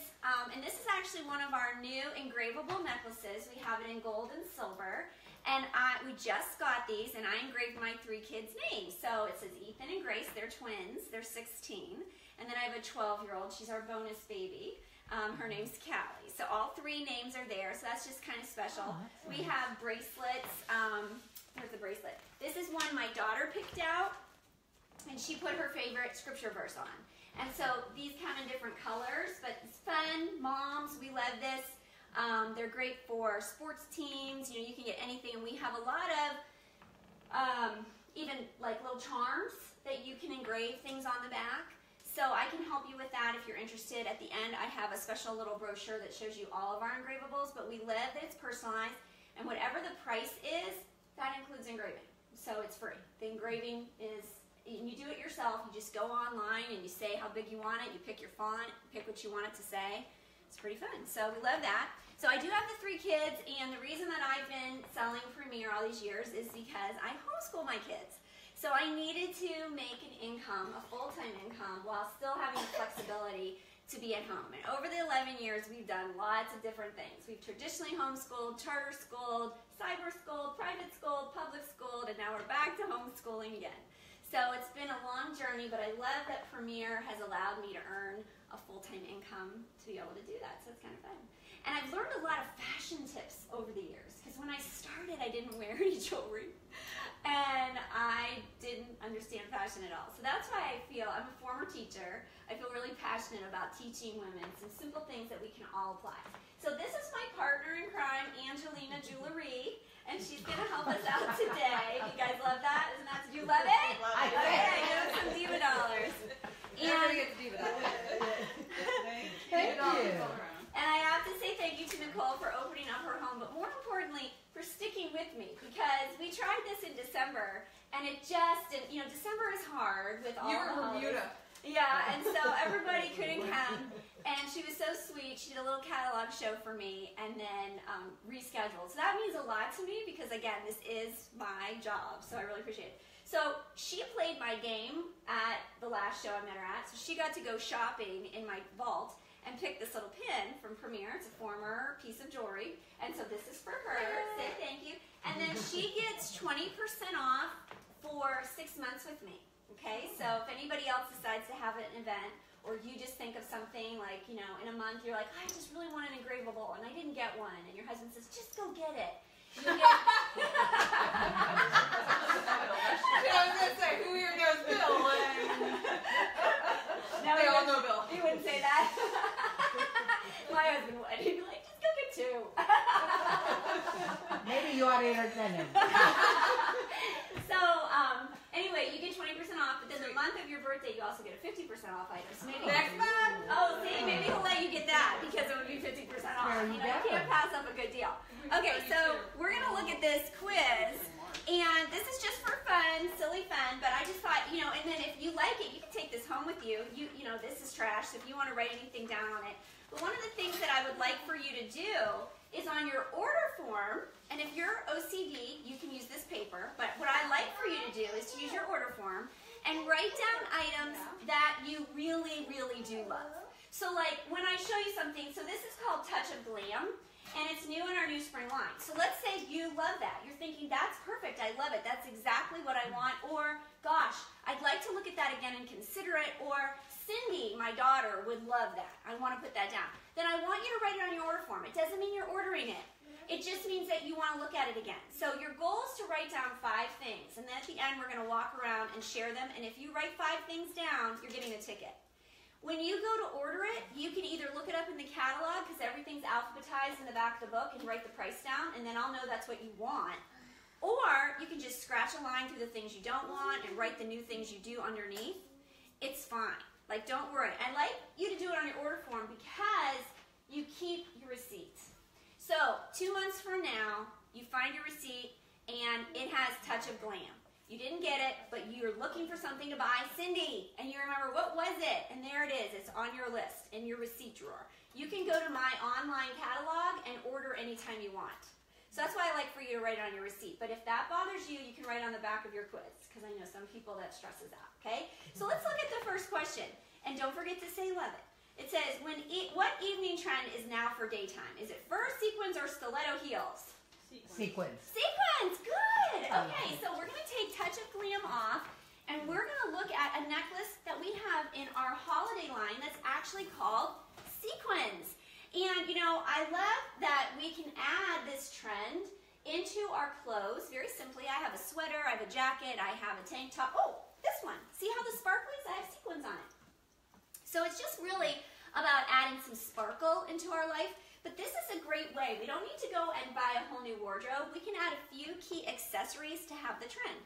and this is actually one of our new engravable necklaces. We have it in gold and silver, and we just got these, and I engraved my 3 kids' names. So it says Ethan and Grace. They're twins. They're 16, and then I have a 12-year-old. She's our bonus baby. Her name's Callie. So all 3 names are there, so that's just kind of special. We have bracelets. Where's the bracelet? This is one my daughter picked out, and she put her favorite scripture verse on. And so these come in different colors, but it's fun. Moms, we love this. They're great for sports teams. You know, you can get anything, and we have a lot of even like little charms that you can engrave things on the back. So I can help you with that if you're interested. At the end, I have a special little brochure that shows you all of our engravables, but we live that it's personalized, and whatever the price is, that includes engraving. So it's free. The engraving is, you do it yourself. You just go online and you say how big you want it. You pick your font, pick what you want it to say. It's pretty fun. So we love that. So I do have the 3 kids, and the reason that I've been selling Premier all these years is because I homeschool my kids. So I needed to make an income, a full-time income, while still having the flexibility to be at home. And over the 11 years, we've done lots of different things. We've traditionally homeschooled, charter schooled, cyber schooled, private schooled, public schooled, and now we're back to homeschooling again. So it's been a long journey, but I love that Premier has allowed me to earn a full-time income to be able to do that, so it's kind of fun. And I've learned a lot of fashion tips over the years, because when I started, I didn't wear any jewelry. And I didn't understand fashion at all. So that's why I'm a former teacher. I feel really passionate about teaching women some simple things that we can all apply. So this is my partner in crime, Angelina Jewelry, and she's going to help us out today. You guys love that? Do you love it? Okay, give us some diva dollars. Thank you. And I have to say thank you to Nicole for opening up her home, but more importantly, for sticking with me, because we tried this in December, and it just didn't, you know, December is hard with all the holidays. Bermuda. Yeah, and so everybody couldn't come, and she was so sweet. She did a little catalog show for me, and then rescheduled. So that means a lot to me, because again, this is my job, so I really appreciate it. So she played my game at the last show I met her at, so she got to go shopping in my vault and pick this little pin from Premier. It's a former piece of jewelry, and so this is for her. Say thank you. And then she gets 20% off for 6 months with me. Okay, so if anybody else decides to have an event, or you just think of something like, you know, in a month you're like, I just really want an engravable and I didn't get one, and your husband says, just go get it. You'll get I was going to say, who here knows Bill? No, they all know Bill. He wouldn't say that. My husband would. He'd be like, just go get two. Maybe you ought to entertain him. So, anyway, you get 20% off, but then the month of your birthday, you also get a 50% off item. So maybe Next month. Oh, see, maybe he'll let you get that because it would be 50% off. There You you know, you go. can't pass up a good deal. Okay, so we're going to look at this quiz, and this is just for fun, silly fun, but I just thought, you know, and then if you like it, you can take this home with you. You know, this is trash, so if you want to write anything down on it. But one of the things that I would like for you to do is on your order form, and if you're OCD, you can use this paper, but what I like for you to do is to use your order form and write down items that you really, really do love. So like when I show you something, so this is called Touch of Glam, and it's new in our new spring line. So let's say you love that. You're thinking, that's perfect, I love it, that's exactly what I want, or gosh, I'd like to look at that again and consider it, or Cindy, my daughter, would love that. I want to put that down. Then I want you to write it on your order form. It doesn't mean you're ordering it. It just means that you want to look at it again. So your goal is to write down 5 things, and then at the end we're going to walk around and share them, and if you write 5 things down, you're getting a ticket. When you go to order it, you can either look it up in the catalog, because everything's alphabetized in the back of the book, and write the price down, and then I'll know that's what you want. Or you can just scratch a line through the things you don't want and write the new things you do underneath. It's fine. Like, don't worry. I like you to do it on your order form because you keep your receipt. So 2 months from now, you find your receipt, and it has Touch of Glam. You didn't get it, but you're looking for something to buy. Cindy, and you remember, what was it? And there it is. It's on your list in your receipt drawer. You can go to my online catalog and order anytime you want. So that's why I like for you to write it on your receipt. But if that bothers you, you can write it on the back of your quiz, because I know some people that stresses out, okay? So let's look at the first question. And don't forget to say love it. It says, what evening trend is now for daytime? Is it fur, sequins, or stiletto heels? Sequins. Sequins, good. Okay, so we're going to take Touch of Glam off, and we're going to look at a necklace that we have in our holiday line that's actually called sequins. And, you know, I love that we can add this trend into our clothes very simply. I have a sweater, I have a jacket, I have a tank top. Oh, this one. See how the sparklies? I have sequins on it. So it's just really about adding some sparkle into our life. But this is a great way. We don't need to go and buy a whole new wardrobe. We can add a few key accessories to have the trend.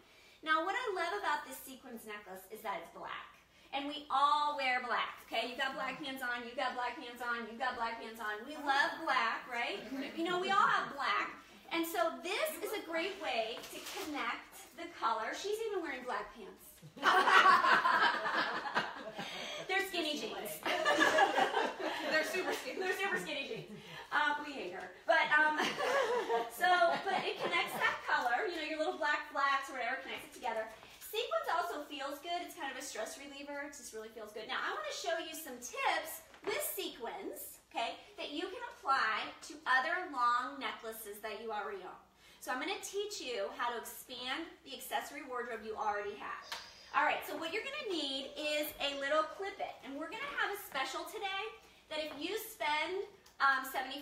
Now, what I love about this sequins necklace is that it's black. And we all wear black, okay? You got black pants on, you got black pants on, you got black pants on. We love black, right? You know, we all have black. And so this is a great way to connect the color. She's even wearing black pants. They're skinny jeans. They're super skinny. They're super skinny jeans. We hate her. But, but it connects that color, you know, your little black flats or whatever, connects it together. Sequins also feels good. It's kind of a stress reliever. It just really feels good. Now, I want to show you some tips with sequins, okay, that you can apply to other long necklaces that you already own. So I'm going to teach you how to expand the accessory wardrobe you already have. All right, so what you're going to need is a little clip-it. And we're going to have a special today that if you spend $75,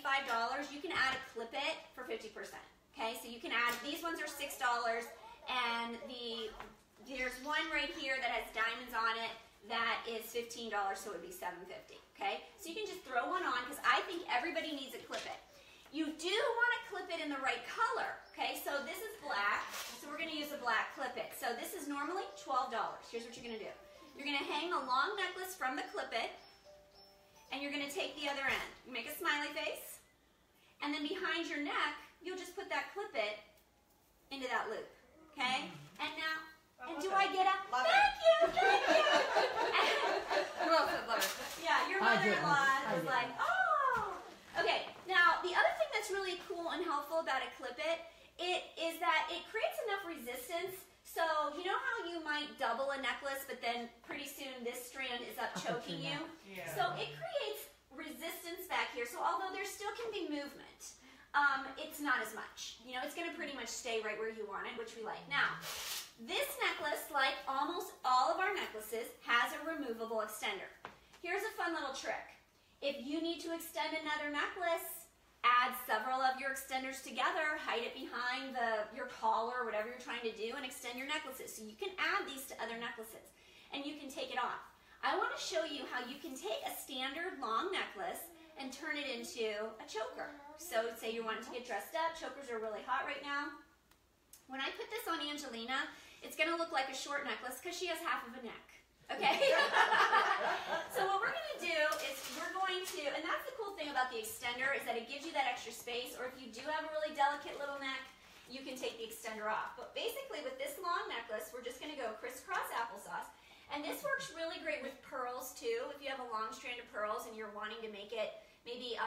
you can add a clip-it for 50%. Okay, so you can add, these ones are $6, and there's one right here that has diamonds on it that is $15, so it would be $7.50. Okay, so you can just throw one on because I think everybody needs a clip-it. You do want to clip it in the right color, okay? So this is black, so we're going to use a black clip-it. So this is normally $12. Here's what you're going to do. You're going to hang the long necklace from the clip-it, and you're going to take the other end. You make a smiley face, and then behind your neck, you'll just put that clip-it into that loop, okay? And now, and do I get a, thank you, thank you. Who else would love it? Yeah, your mother-in-law was like, oh. Okay, now the other thing that's really cool and helpful about a clip-it is that it creates enough resistance. So you know how you might double a necklace, but then pretty soon this strand is up choking you? Yeah. So it creates resistance back here. So although there still can be movement, it's not as much. You know, it's going to pretty much stay right where you want it, which we like. Now, this necklace, like almost all of removable extender. Here's a fun little trick. If you need to extend another necklace, add several of your extenders together, hide it behind your collar or whatever you're trying to do, and extend your necklaces. So you can add these to other necklaces, and you can take it off. I want to show you how you can take a standard long necklace and turn it into a choker. So say you're wanting to get dressed up. Chokers are really hot right now. When I put this on Angelina, it's going to look like a short necklace because she has half of a neck. Okay? So what we're going to do is we're going to, and that's the cool thing about the extender, is that it gives you that extra space, or if you do have a really delicate little neck, you can take the extender off. But basically with this long necklace, we're just going to go crisscross applesauce. And this works really great with pearls too. If you have a long strand of pearls and you're wanting to make it maybe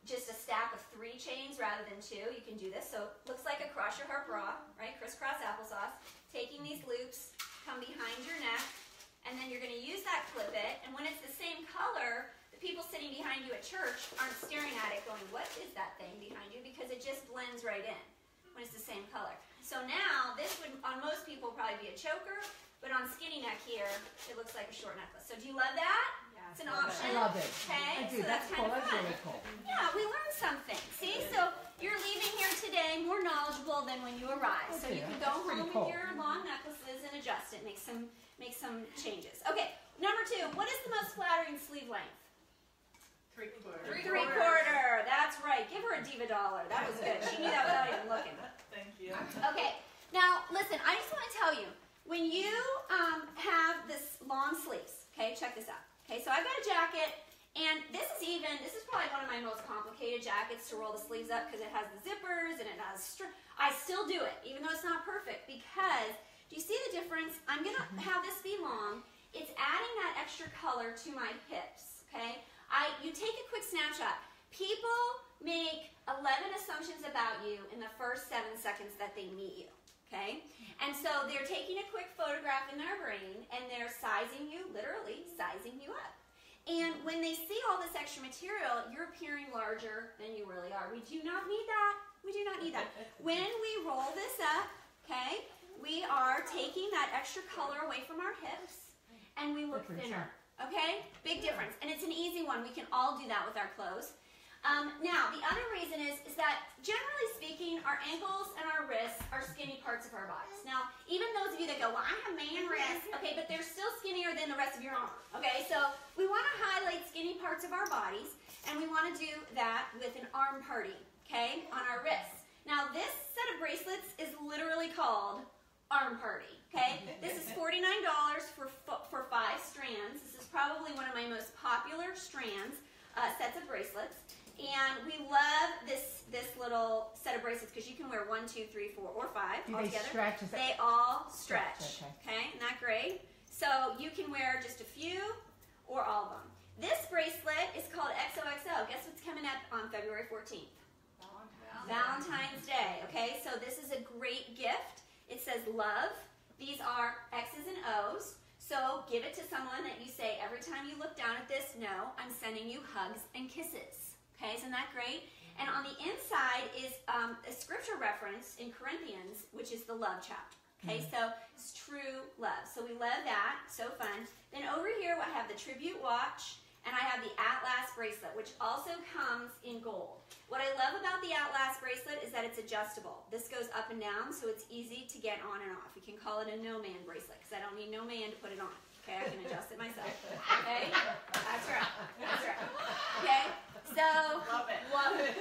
just a stack of 3 chains rather than 2, you can do this. So it looks like a cross your heart bra, right? Crisscross applesauce. Taking these loops, come behind your neck, and then you're going to use that clip it. And when it's the same color, the people sitting behind you at church aren't staring at it going, what is that thing behind you? Because it just blends right in when it's the same color. So now this would, on most people, probably be a choker. But on skinny neck here, it looks like a short necklace. So do you love that? Yeah, it's an option. I love it. Okay, I do. so that's kind cool. of fun. That's really cool. Yeah, we learned something. See, so you're leaving here today more knowledgeable than when you arrived. So you can go home with your long necklaces and adjust it, make some changes. Okay, number 2. What is the most flattering sleeve length? 3/4. 3/4. That's right. Give her a diva dollar. That was good. She knew that without even looking. Thank you. Okay, now listen, I just want to tell you, when you have this long sleeves, okay, check this out. Okay, so I've got a jacket, and this is probably one of my most complicated jackets to roll the sleeves up because it has the zippers and it has I still do it, even though it's not perfect, because do you see the difference? I'm going to have this be long. It's adding that extra color to my hips, okay? You take a quick snapshot. People make 11 assumptions about you in the first 7 seconds that they meet you. Okay? And so they're taking a quick photograph in their brain and they're sizing you, literally sizing you up. And when they see all this extra material, you're appearing larger than you really are. We do not need that. We do not need that. When we roll this up, okay, we are taking that extra color away from our hips and we look thinner. Okay? Big difference. And it's an easy one. We can all do that with our clothes. Now, the other reason is that generally speaking, our ankles and our wrists are skinny parts of our bodies. Now, even those of you that go, well, I have man wrists, okay, but they're still skinnier than the rest of your arm, okay? So we want to highlight skinny parts of our bodies, and we want to do that with an arm party, okay, on our wrists. Now, this set of bracelets is literally called Arm Party, okay? This is $49 for 5 strands. This is probably one of my most popular strands, sets of bracelets. And we love this little set of bracelets because you can wear 1, 2, 3, 4, or 5 all together. Stretch? They all stretch. Okay. Isn't that great? So you can wear just a few or all of them. This bracelet is called XOXO. Guess what's coming up on February 14th? Valentine's Day. Okay, so this is a great gift. It says love. These are X's and O's. So give it to someone that you say every time you look down at this, no, I'm sending you hugs and kisses. Okay, isn't that great? And on the inside is a scripture reference in Corinthians, which is the love chapter. Okay, so it's true love. So we love that. So fun. Then over here I have the tribute watch, and I have the Atlas bracelet, which also comes in gold. What I love about the Atlas bracelet is that it's adjustable. This goes up and down, so it's easy to get on and off. You can call it a no-man bracelet, because I don't need no man to put it on. Okay, I can adjust it myself. Okay? That's right. That's right. Okay? So, Love it. Love it.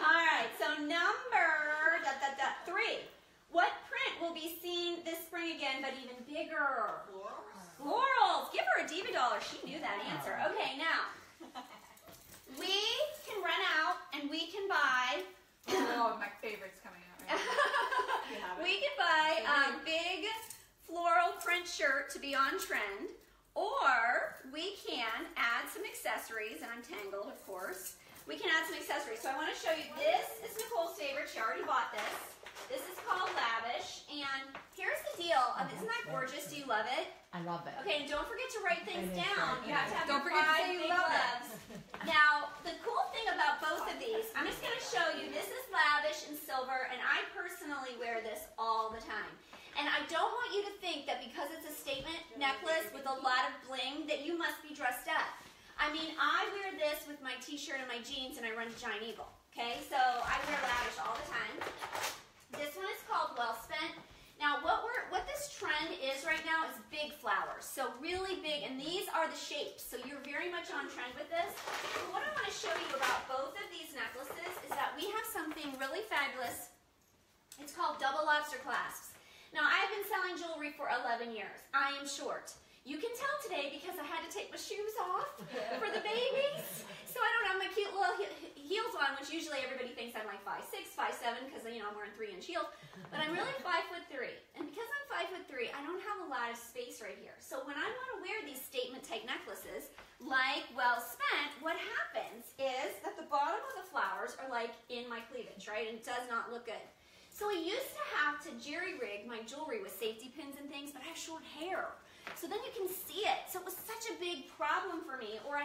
All right, so number 3. What print will be seen this spring again, but even bigger? Florals? Florals. Give her a diva dollar. She knew that answer. Okay, now, we can run out and we can buy... Oh, my favorite's coming out right now. We can buy a big floral print shirt to be on trend, or we can add some accessories, and I'm tangled, of course. We can add some accessories. So I want to show you, this is Nicole's favorite. She already bought this. This is called Lavish, and here's the deal. Isn't that gorgeous? Do you love it? I love it. Okay, and don't forget to write things down. You have to have Don't your forget to 5 say you big love it. loves. Now, the cool thing about both of these, I'm just going to show you, this is Lavish in silver, and I personally wear this all the time. And I don't want you to think that because it's a statement necklace with a lot of bling that you must be dressed up. I mean, I wear this with my t-shirt and my jeans and I run to Giant Eagle, okay? So I wear lavish all the time. This one is called Well Spent. Now, what this trend is right now is big flowers, so really big, and these are the shapes, so you're very much on trend with this. But what I want to show you about both of these necklaces is that we have something really fabulous. It's called double lobster clasps. Now, I've been selling jewelry for 11 years. I am short. You can tell today because I had to take my shoes off for the babies. So I don't have my cute little heels on, which usually everybody thinks I'm like 5'6", 5'7", because I'm wearing 3-inch heels. But I'm really 5'3". And because I'm 5'3", I don't have a lot of space right here. So when I want to wear these statement type necklaces, like Well Spent, what happens is that the bottom of the flowers are like in my cleavage, right? And it does not look good. So I used to have to jerry-rig my jewelry with safety pins and things, but I have short hair. So then you can see it. So it was such a big problem for me. Or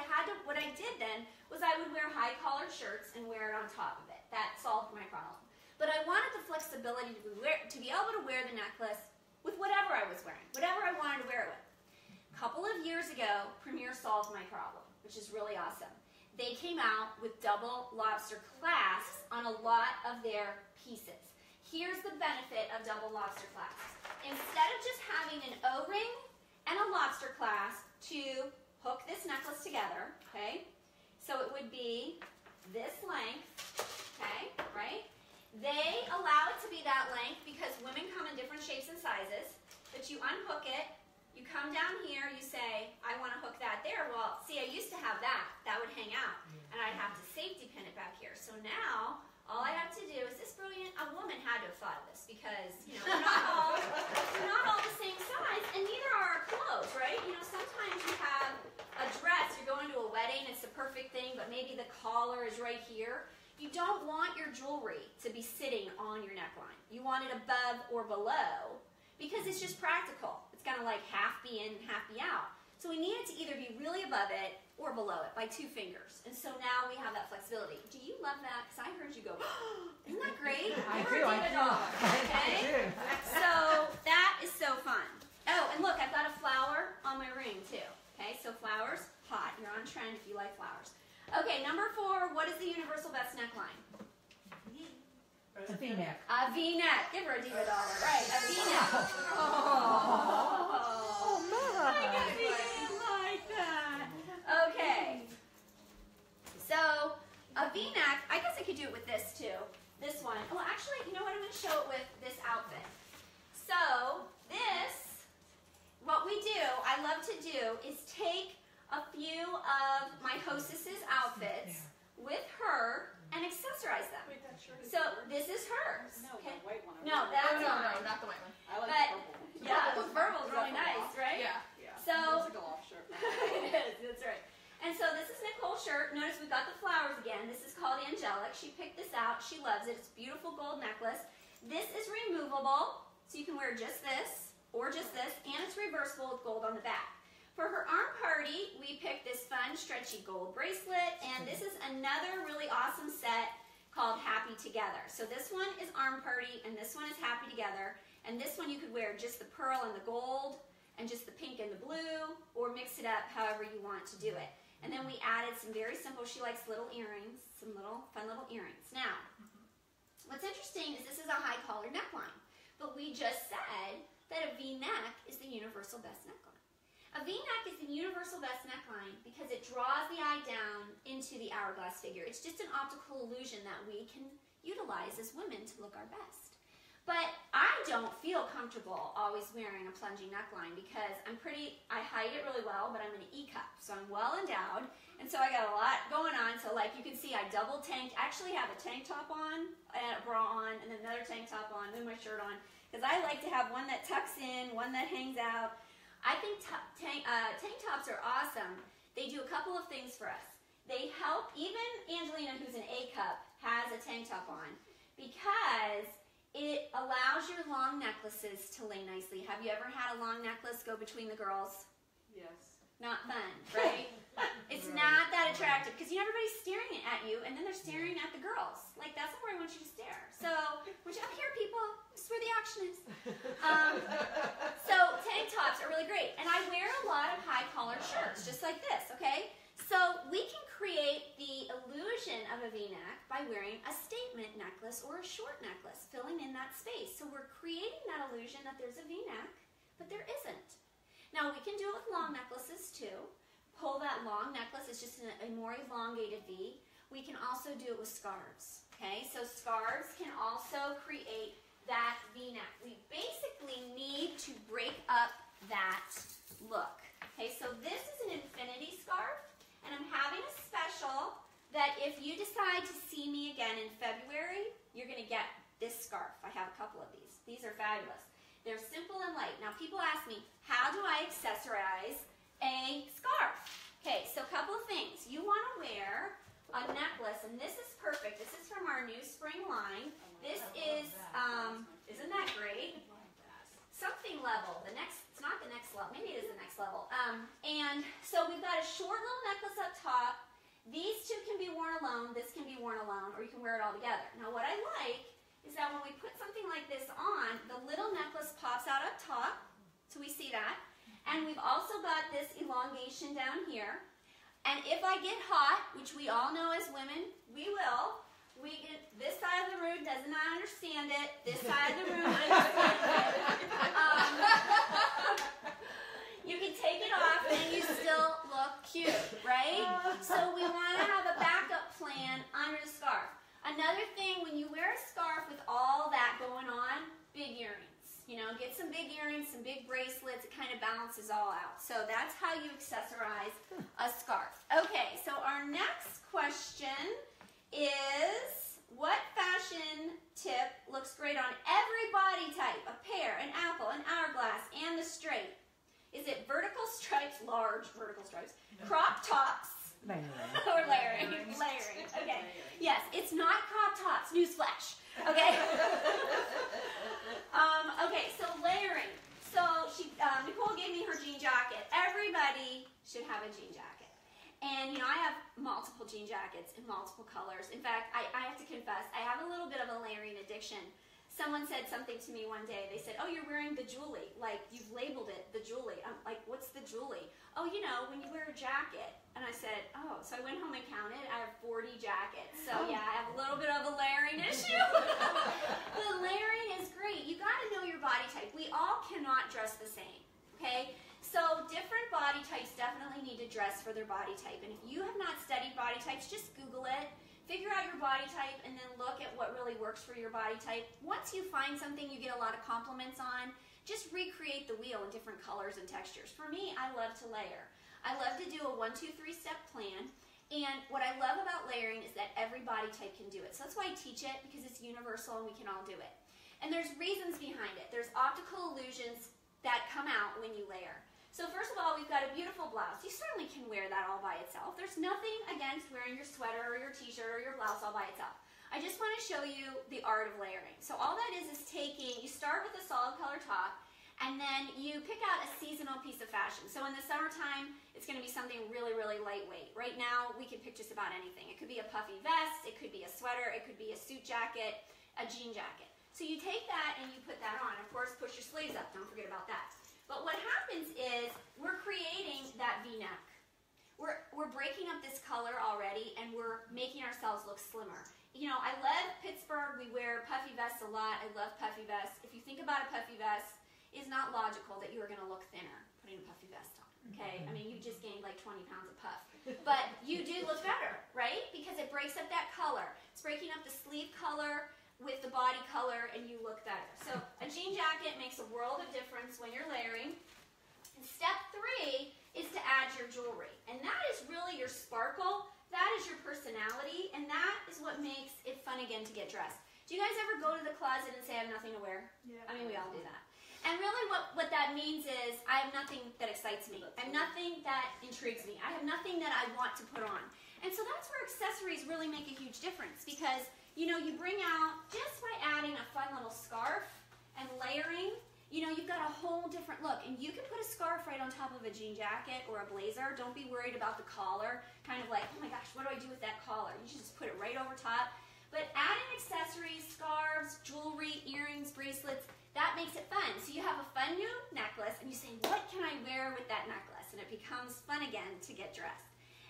what I did then was I would wear high-collared shirts and wear it on top of it. That solved my problem. But I wanted the flexibility to be able to wear the necklace with whatever I was wearing, whatever I wanted to wear it with. A couple of years ago, Premier solved my problem, which is really awesome. They came out with double lobster clasps on a lot of their pieces. Here's the benefit of double lobster clasps. Instead of just having an O-ring and a lobster clasp to hook this necklace together, okay? So it would be this length, okay, right? They allow it to be that length because women come in different shapes and sizes, but you unhook it, you come down here, you say, I want to hook that there. Well, see, I used to have that. That would hang out, and I'd have to safety pin it back here. So now, all I have to do is this brilliant. A woman had to have thought of this because we're not all the same size, and neither are our clothes, right? Sometimes you have a dress, you're going to a wedding, it's the perfect thing, but maybe the collar is right here. You don't want your jewelry to be sitting on your neckline. You want it above or below because it's just practical. It's gonna like half be in, half be out. So we need it to either be really above it or below it by 2 fingers. And so now we have that flexibility. Do you love that? Because I heard you go, oh, isn't that great? I do. Okay? So that is so fun. Oh, and look, I've got a flower on my ring too. Okay, so flowers, hot. You're on trend if you like flowers. Okay, number 4, what is the universal best neckline? A V-neck. A V-neck. Give her a diva dollar. Right, a V-neck. Oh, man. I guess we didn't like that. Okay. So, a V-neck, I guess I could do it with this too. This one. Well, actually, you know what? I'm going to show it with this outfit. So, this, what we do, I love to do, is take a few of my hostess's outfits with her and accessorize them. Wait, that shirt is So this is hers. No, Okay. the white one. No, that's no, mine. not the white one. I like But purple. yeah, the purple's really nice, right? Yeah. Yeah. So It's like a loft shirt. it is. That's right. And so this is Nicole's shirt. Notice we've got the flowers again. This is called Angelic. She picked this out. She loves it. It's a beautiful gold necklace. This is removable, so you can wear just this or just this, and it's reversible with gold on the back. For her arm party, we picked this fun, stretchy gold bracelet, and this is another really awesome set called Happy Together. So this one is arm party, and this one is Happy Together, and this one you could wear just the pearl and the gold, and just the pink and the blue, or mix it up however you want to do it. And then we added some very simple, she likes little earrings, some little fun little earrings. Now, what's interesting is this is a high collar neckline, but we just said that a V-neck is the universal best neckline. A V-neck is the universal best neckline because it draws the eye down into the hourglass figure. It's just an optical illusion that we can utilize as women to look our best. But I don't feel comfortable always wearing a plunging neckline because I hide it really well, but I'm an E-cup, so I'm well endowed, and so I got a lot going on. So like you can see, I double tanked, actually have a tank top on, and a bra on, and then another tank top on, then my shirt on, because I like to have one that tucks in, one that hangs out. I think tank tops are awesome. They do a couple of things for us. They help, even Angelina, who's an A-cup, has a tank top on because it allows your long necklaces to lay nicely. Have you ever had a long necklace go between the girls? Yes. not fun, right? It's not that attractive because everybody's staring at you and then they're staring at the girls. Like, that's not where I want you to stare. So, we're up here, people. This is where the action is. So, tank tops are really great. And I wear a lot of high-collared shirts, just like this, okay? So, we can create the illusion of a V-neck by wearing a statement necklace or a short necklace, filling in that space. So, we're creating that illusion that there's a V-neck, but there isn't. Now, we can do it with long necklaces, too. Pull that long necklace, it's just a more elongated V. We can also do it with scarves, okay? So scarves can also create that V-neck. We basically need to break up that look, okay? So this is an infinity scarf, and I'm having a special that if you decide to see me again in February, you're gonna get this scarf. I have a couple of these. These are fabulous. They're simple and light. Now people ask me, how do I accessorize a scarf? Okay, so a couple of things. You want to wear a necklace, and this is perfect. This is from our new spring line. This is, isn't that great? Something level. It's not the next level. Maybe it is the next level. And so we've got a short little necklace up top. These two can be worn alone. This can be worn alone, or you can wear it all together. Now what I like is that when we put something like this on, the little necklace pops out up top, so we see that. And we've also got this elongation down here. And if I get hot, which we all know as women, we will, this side of the room does not understand it. This side of the room understands it. You can take it off and you still look cute, right? So we want to have a backup plan under the scarf. Another thing, when you wear a scarf with all that going on, big earrings. Get some big earrings, some big bracelets. It kind of balances all out. So that's how you accessorize a scarf. Okay, so our next question is, what fashion tip looks great on every body type? A pear, an apple, an hourglass, and the straight. Is it vertical stripes, large vertical stripes, crop tops, or layering? Layering. Okay. Yes, it's not crop tops. Newsflash. Okay. Okay, so layering. So Nicole gave me her jean jacket. Everybody should have a jean jacket. And I have multiple jean jackets in multiple colors. In fact, I have to confess, I have a little bit of a layering addiction. Someone said something to me one day. They said, oh, you're wearing the Julie. Like, you've labeled it the Julie. I'm like, what's the Julie? Oh, when you wear a jacket. And I said, oh. So I went home and counted. I have 40 jackets. So, yeah, I have a little bit of a layering issue. But layering is great. You got to know your body type. We all cannot dress the same, okay? So different body types definitely need to dress for their body type. And if you have not studied body types, just Google it. Figure out your body type and then look at what really works for your body type. Once you find something you get a lot of compliments on, just recreate the wheel in different colors and textures. For me, I love to layer. I love to do a 1, 2, 3 step plan. And what I love about layering is that every body type can do it. So that's why I teach it, because it's universal and we can all do it. And there's reasons behind it. There's optical illusions that come out when you layer. So first of all, we've got a beautiful blouse. You certainly can wear that all by itself. There's nothing against wearing your sweater or your t-shirt or your blouse all by itself. I just want to show you the art of layering. So all that is you start with a solid color top, and then you pick out a seasonal piece of fashion. So in the summertime, it's going to be something really, really lightweight. Right now, we can pick just about anything. It could be a puffy vest, it could be a sweater, it could be a suit jacket, a jean jacket. So you take that and you put that on. Of course, push your sleeves up. Don't forget about that. But what happens is we're creating that V-neck. We're breaking up this color already, and we're making ourselves look slimmer. I love Pittsburgh. We wear puffy vests a lot. I love puffy vests. If you think about a puffy vest, it's not logical that you are going to look thinner putting a puffy vest on. Okay? I mean, you just gained like 20 pounds of puff. But you do look better, right? Because it breaks up that color. It's breaking up the sleeve color with the body color, and you look better. So a jean jacket makes a world of difference when you're layering. And step 3 is to add your jewelry. And that is really your sparkle. That is your personality. And that is what makes it fun again to get dressed. Do you guys ever go to the closet and say, I have nothing to wear? Yeah. I mean, we all do that. And really what that means is I have nothing that excites me. I have nothing that intrigues me. I have nothing that I want to put on. And so that's where accessories really make a huge difference, because you bring out, just by adding a fun little scarf and layering, you've got a whole different look. And you can put a scarf right on top of a jean jacket or a blazer. Don't be worried about the collar. Kind of like, oh my gosh, what do I do with that collar? You should just put it right over top. But adding accessories, scarves, jewelry, earrings, bracelets, that makes it fun. So you have a fun new necklace and you say, what can I wear with that necklace? And it becomes fun again to get dressed.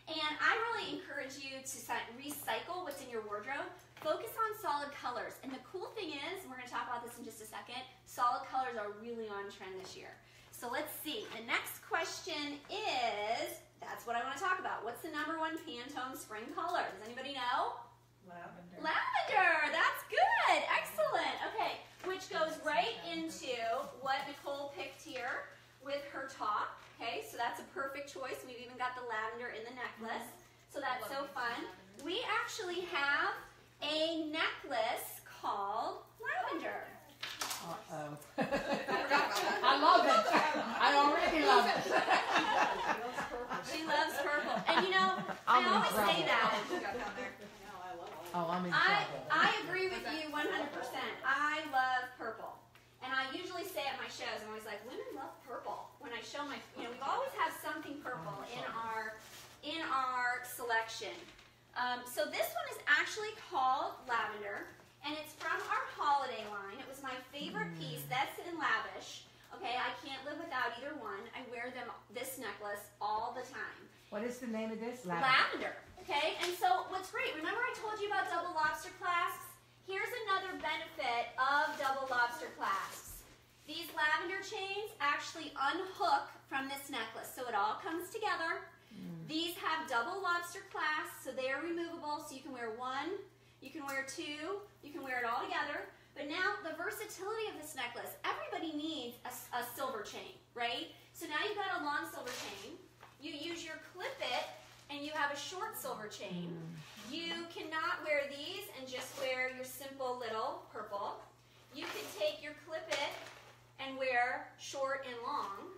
And I really encourage you to recycle what's in your wardrobe. Focus on solid colors. And the cool thing is, and we're going to talk about this in just a second, solid colors are really on trend this year. So let's see. The next question is, that's what I want to talk about. What's the #1 Pantone spring color? Does anybody know? Lavender. Lavender. That's good. Excellent. Okay, which goes right into what Nicole picked here with her top. Okay, so that's a perfect choice. We've even got the lavender in the necklace. So that's so fun. We actually have a necklace called Lavender. Uh-oh. I love it. I already love it. She loves purple. And you know, I always say that. Oh, I'm in trouble. I agree with you 100%. I love purple. And I usually say at my shows, I'm always like, women love purple. When I show my, we always have something purple in our selection. So this one is actually called Lavender, and it's from our holiday line. It was my favorite piece. That's in Lavish. Okay, I can't live without either one. I wear this necklace all the time. What is the name of this? Lavender. Okay, and so what's great, remember I told you about double lobster clasps? Here's another benefit of double lobster clasps. These lavender chains actually unhook from this necklace, so it all comes together. These have double lobster clasps, so they are removable, so you can wear one, you can wear two, you can wear it all together. But now, the versatility of this necklace, everybody needs a silver chain, right? So now you've got a long silver chain, you use your clip it, and you have a short silver chain. You cannot wear these and just wear your simple little purple. You can take your clip it and wear short and long,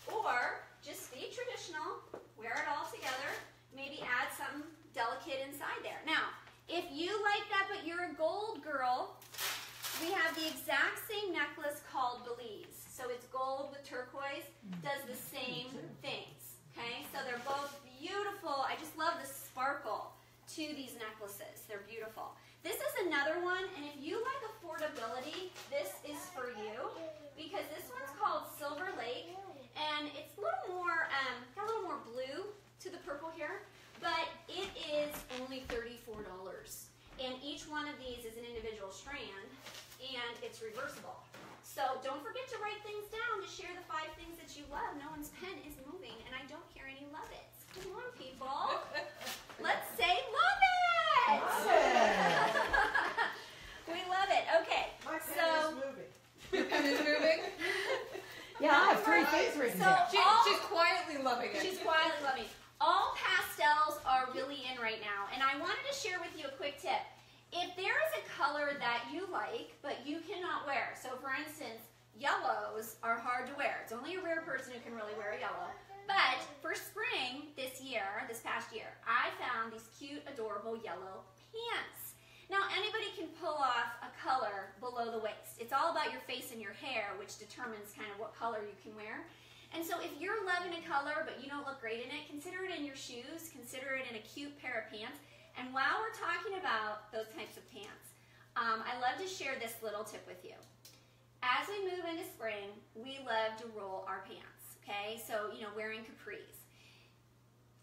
or just be traditional, wear it all together, maybe add something delicate inside there. Now, if you like that but you're a gold girl, we have the exact same necklace called Belize. So it's gold with turquoise, does the same things. Okay, so they're both beautiful. I just love the sparkle to these necklaces. They're beautiful. This is another one, and if you like affordability, this is for you, because this one's called Silver Lake, and it's a little more, got a little more blue to the purple here, but it is only $34. And each one of these is an individual strand, and it's reversible. So don't forget to write things down to share the 5 things that you love. No one's pen is moving, and I don't hear any love it's. Come on, people. Let's say love it. We love it. Okay. My pen is moving. Your pen is moving? Yeah, I have 3 things written down. She's quietly loving it. She's quietly loving it. All pastels are really in right now, and I wanted to share with you a quick tip. If there is a color that you like, but you cannot wear, so for instance, yellows are hard to wear. It's only a rare person who can really wear a yellow. But for spring this past year, I found these cute, adorable yellow pants. Now, anybody can pull off a color below the waist. It's all about your face and your hair, which determines kind of what color you can wear. And so if you're loving a color, but you don't look great in it, consider it in your shoes, consider it in a cute pair of pants. And while we're talking about those types of pants, I love to share this little tip with you. As we move into spring, we love to roll our pants, okay? So, wearing capris.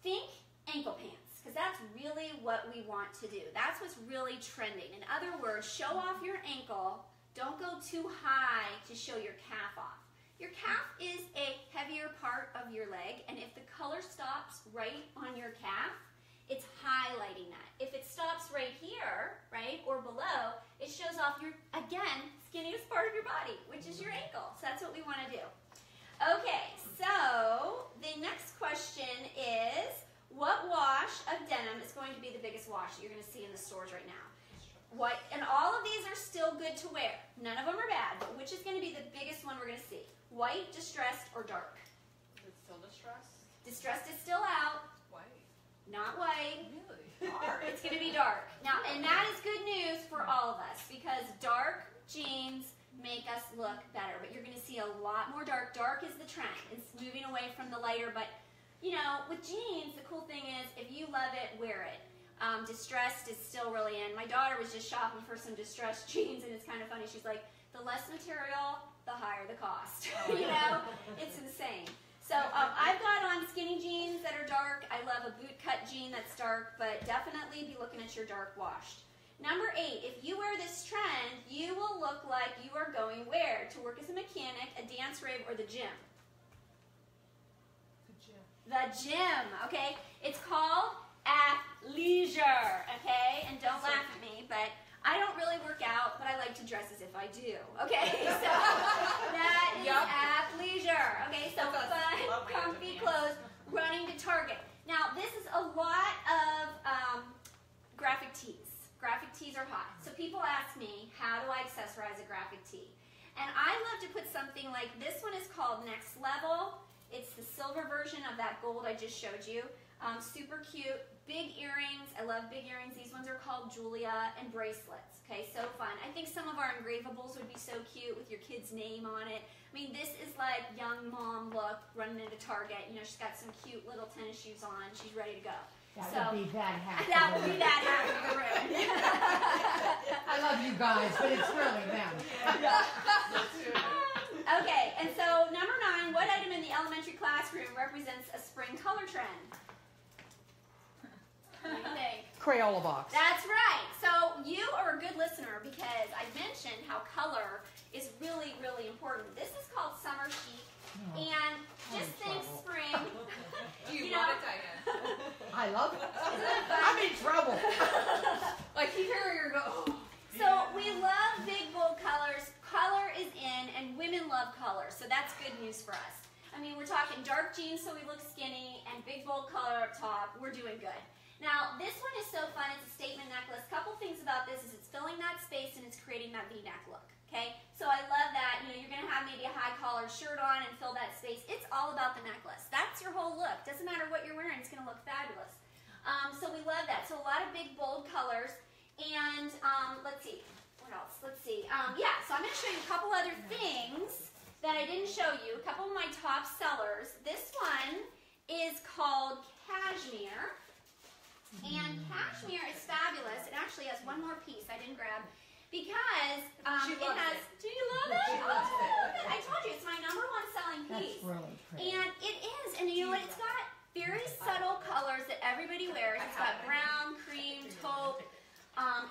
Think ankle pants, because that's really what we want to do. That's what's really trending. In other words, show off your ankle. Don't go too high to show your calf off. Your calf is a heavier part of your leg, and if the color stops right on your calf, it's highlighting that. If it stops right here, right, or below, it shows off your, again, skinniest part of your body, which is your ankle. So that's what we want to do. Okay, so the next question is, what wash of denim is going to be the biggest wash that you're going to see in the stores right now? What, and all of these are still good to wear. None of them are bad, but which is going to be the biggest one we're going to see? White, distressed, or dark? Is it still distressed? Distressed is still out. White. Not white. Really? Dark. It's going to be dark. Now, and that is good news for all of us, because dark jeans make us look better. But you're going to see a lot more dark. Dark is the trend. It's moving away from the lighter. But, you know, with jeans, the cool thing is if you love it, wear it. Distressed is still really in. My daughter was just shopping for some distressed jeans, and it's kind of funny. She's like, the less material, the higher the cost. You know, it's insane. So I've got on skinny jeans that are dark. I love a boot cut jean that's dark, but definitely be looking at your dark washed. Number 8, if you wear this trend, you will look like you are going where? To work as a mechanic, a dance rave, or the gym? The gym, okay? It's called Athleisure, okay? And don't laugh at me, but I don't really work out, but I like to dress as if I do, okay? So that is Athleisure, okay? So fun, comfy clothes, running to Target. Now, this is a lot of graphic tees. Graphic tees are hot. So people ask me, how do I accessorize a graphic tee? And I love to put something like, this one is called Next Level. It's the silver version of that gold I just showed you. Super cute. Big earrings. I love big earrings. These ones are called Julia, and bracelets. Okay, so fun. I think some of our engravables would be so cute with your kid's name on it. I mean, this is like young mom look running into Target. You know, she's got some cute little tennis shoes on. She's ready to go. That would be that half. That would be that half of the room. I love you guys, but it's really them. Okay, and so number 9, what item in the elementary classroom represents a spring color trend? What do you think? Crayola box. That's right. So you are a good listener because I mentioned how color is really, really important. This is called summer chic, and just think spring. Do you love it, Diane? I love it. Isn't it fun? I'm in trouble. Like you hear her go, oh. So we love big, bold colors. Color is in, and women love color, so that's good news for us. I mean, we're talking dark jeans so we look skinny, and big, bold color up top. We're doing good. Now, this one is so fun. It's a statement necklace. Couple things about this is it's filling that space, and it's creating that V-neck look, okay? So I love that. You know, you're going to have maybe a high-collared shirt on and fill that space. It's all about the necklace. That's your whole look. Doesn't matter what you're wearing. It's going to look fabulous. So we love that. So a lot of big, bold colors. And let's see. What else? Let's see. Yeah, so I'm going to show you a couple other things that I didn't show you. A couple of my top sellers. This one is called Cashmere. And cashmere is fabulous. It actually has one more piece I didn't grab because it has. Do you love it? She loves it. I told you it's my #1 selling piece. That's really pretty. And it is. And you know what? It's got very subtle colors that everybody wears. It's got brown, cream, taupe.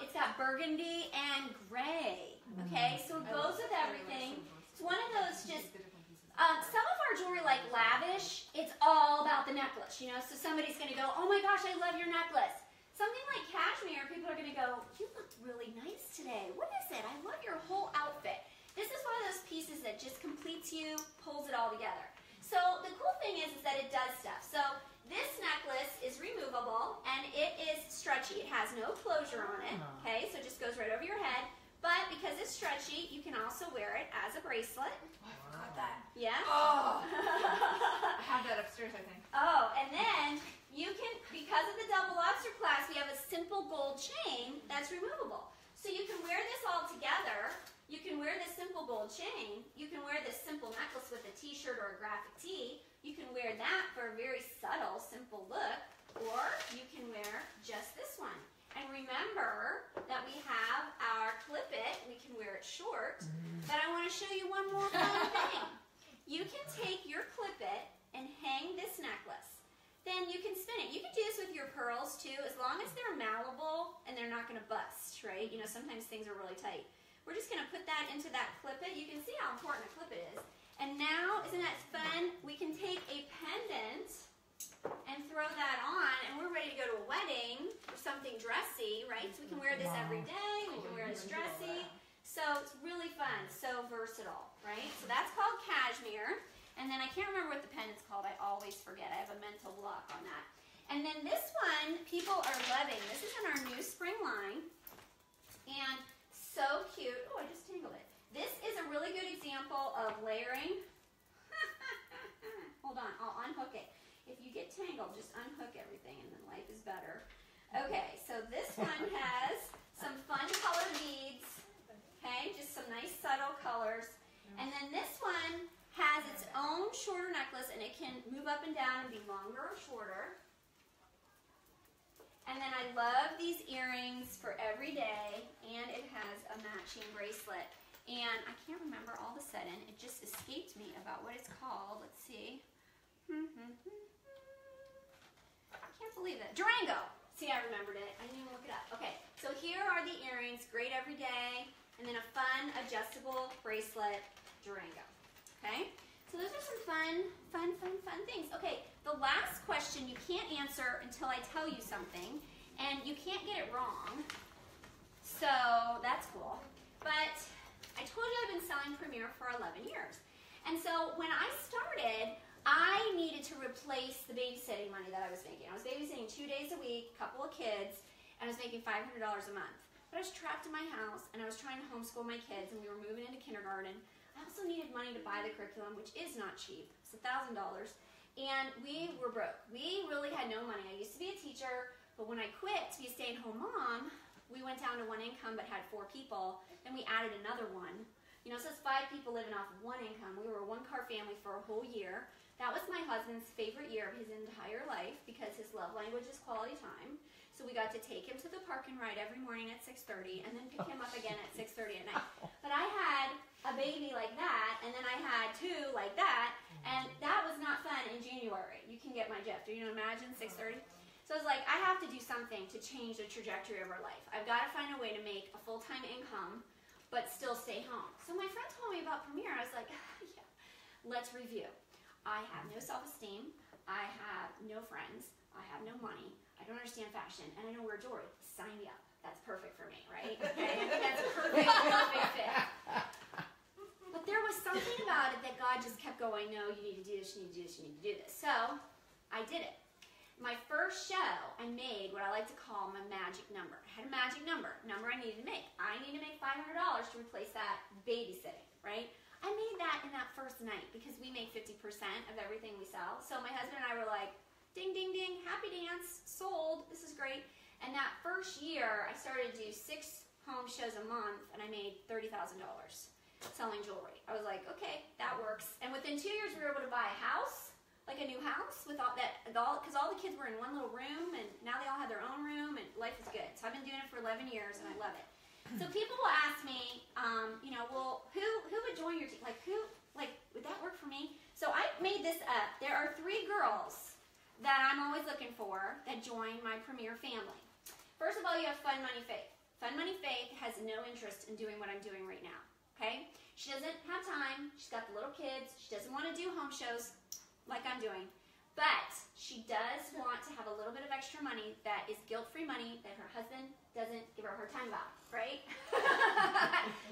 It's got burgundy and gray. Okay, so it goes with everything. It's one of those just. Some of our jewelry, like Lavish, it's all about the necklace, you know? So somebody's going to go, oh my gosh, I love your necklace. Something like cashmere, people are going to go, you look really nice today. What is it? I love your whole outfit. This is one of those pieces that just completes you, pulls it all together. So the cool thing is that it does stuff. So this necklace is removable, and it is stretchy. It has no closure on it, okay? So it just goes right over your head. But because it's stretchy, you can also wear it as a bracelet. I forgot that. Yeah? Oh. I have that upstairs, I think. Oh, and then you can, because of the double lobster clasp, we have a simple gold chain that's removable. So you can wear this all together. You can wear this simple gold chain. You can wear this simple necklace with a t-shirt or a graphic tee. You can wear that for a very subtle, simple look. Or you can wear just this one. And remember that we have our clip-it. We can wear it short. But I want to show you one more fun thing. You can take your clip-it and hang this necklace. Then you can spin it. You can do this with your pearls too, as long as they're malleable and they're not going to bust, right? You know, sometimes things are really tight. We're just going to put that into that clip-it. You can see how important a clip-it is. And now, isn't that fun? We can take a pendant and throw that on, and we're ready to go to a wedding or something dressy, right? So we can wear this every day. We can wear this dressy. So it's really fun, so versatile, right? So that's called cashmere. And then I can't remember what the pendant's called. I always forget. I have a mental block on that. And then this one, people are loving. This is in our new spring line. And so cute. Oh, I just tangled it. This is a really good example of layering. Hold on, I'll unhook it. If you get tangled, just unhook everything and then life is better. Okay, so this one has some fun colored beads. Okay, just some nice subtle colors. And then this one has its own shorter necklace, and it can move up and down and be longer or shorter. And then I love these earrings for every day, and it has a matching bracelet. And I can't remember all of a sudden, it just escaped me about what it's called. Let's see. I can't believe it. Durango. See, I remembered it. I didn't even look it up. Okay, so here are the earrings, great every day, and then a fun adjustable bracelet, Durango. Okay, so those are some fun things. Okay, the last question you can't answer until I tell you something, and you can't get it wrong, so that's cool. But I told you I've been selling Premier for 11 years. And so when I started, I needed to replace the babysitting money that I was making. I was babysitting 2 days a week, a couple of kids, and I was making $500 a month. But I was trapped in my house, and I was trying to homeschool my kids, and we were moving into kindergarten. I also needed money to buy the curriculum, which is not cheap. It's $1,000. And we were broke. We really had no money. I used to be a teacher, but when I quit to be a stay-at-home mom, we went down to one income but had 4 people. Then we added another one. You know, so it's 5 people living off of one income. We were a one-car family for a whole year. That was my husband's favorite year of his entire life because his love language is quality time. So we got to take him to the park and ride every morning at 6:30 and then pick him up again at 6:30 at night. But I had a baby like that, and then I had 2 like that, and that was not fun in January. You can get my drift. Do you imagine 6:30? So I was like, I have to do something to change the trajectory of our life. I've got to find a way to make a full-time income but still stay home. So my friend told me about Premier. I was like, yeah, let's review. I have no self-esteem. I have no friends. I have no money. I don't understand fashion, and I don't wear jewelry. Sign me up. That's perfect for me, right? Okay? That's a perfect fit. But there was something about it that God just kept going, no, you need to do this, you need to do this, you need to do this. So I did it. My first show, I made what I like to call my magic number. I had a magic number I needed to make. I need to make $500 to replace that babysitting, right? I made that in that first night because we make 50% of everything we sell. So my husband and I were like, ding, ding, ding, happy dance, sold, this is great. And that first year, I started to do 6 home shows a month, and I made $30,000 selling jewelry. I was like, okay, that works. And within 2 years, we were able to buy a house, like a new house, with all that, because all the kids were in one little room, and now they all have their own room, and life is good. So I've been doing it for 11 years, and I love it. So people will ask me, you know, well, who would join your team? Like, would that work for me? So I made this up. There are 3 girls that I'm always looking for that join my Premier family. First of all, you have Fun Money Faith. Fun Money Faith has no interest in doing what I'm doing right now, okay? She doesn't have time. She's got the little kids. She doesn't want to do home shows like I'm doing. But she does want to have a little bit of extra money that is guilt-free money that her husband doesn't give her a hard time about, right?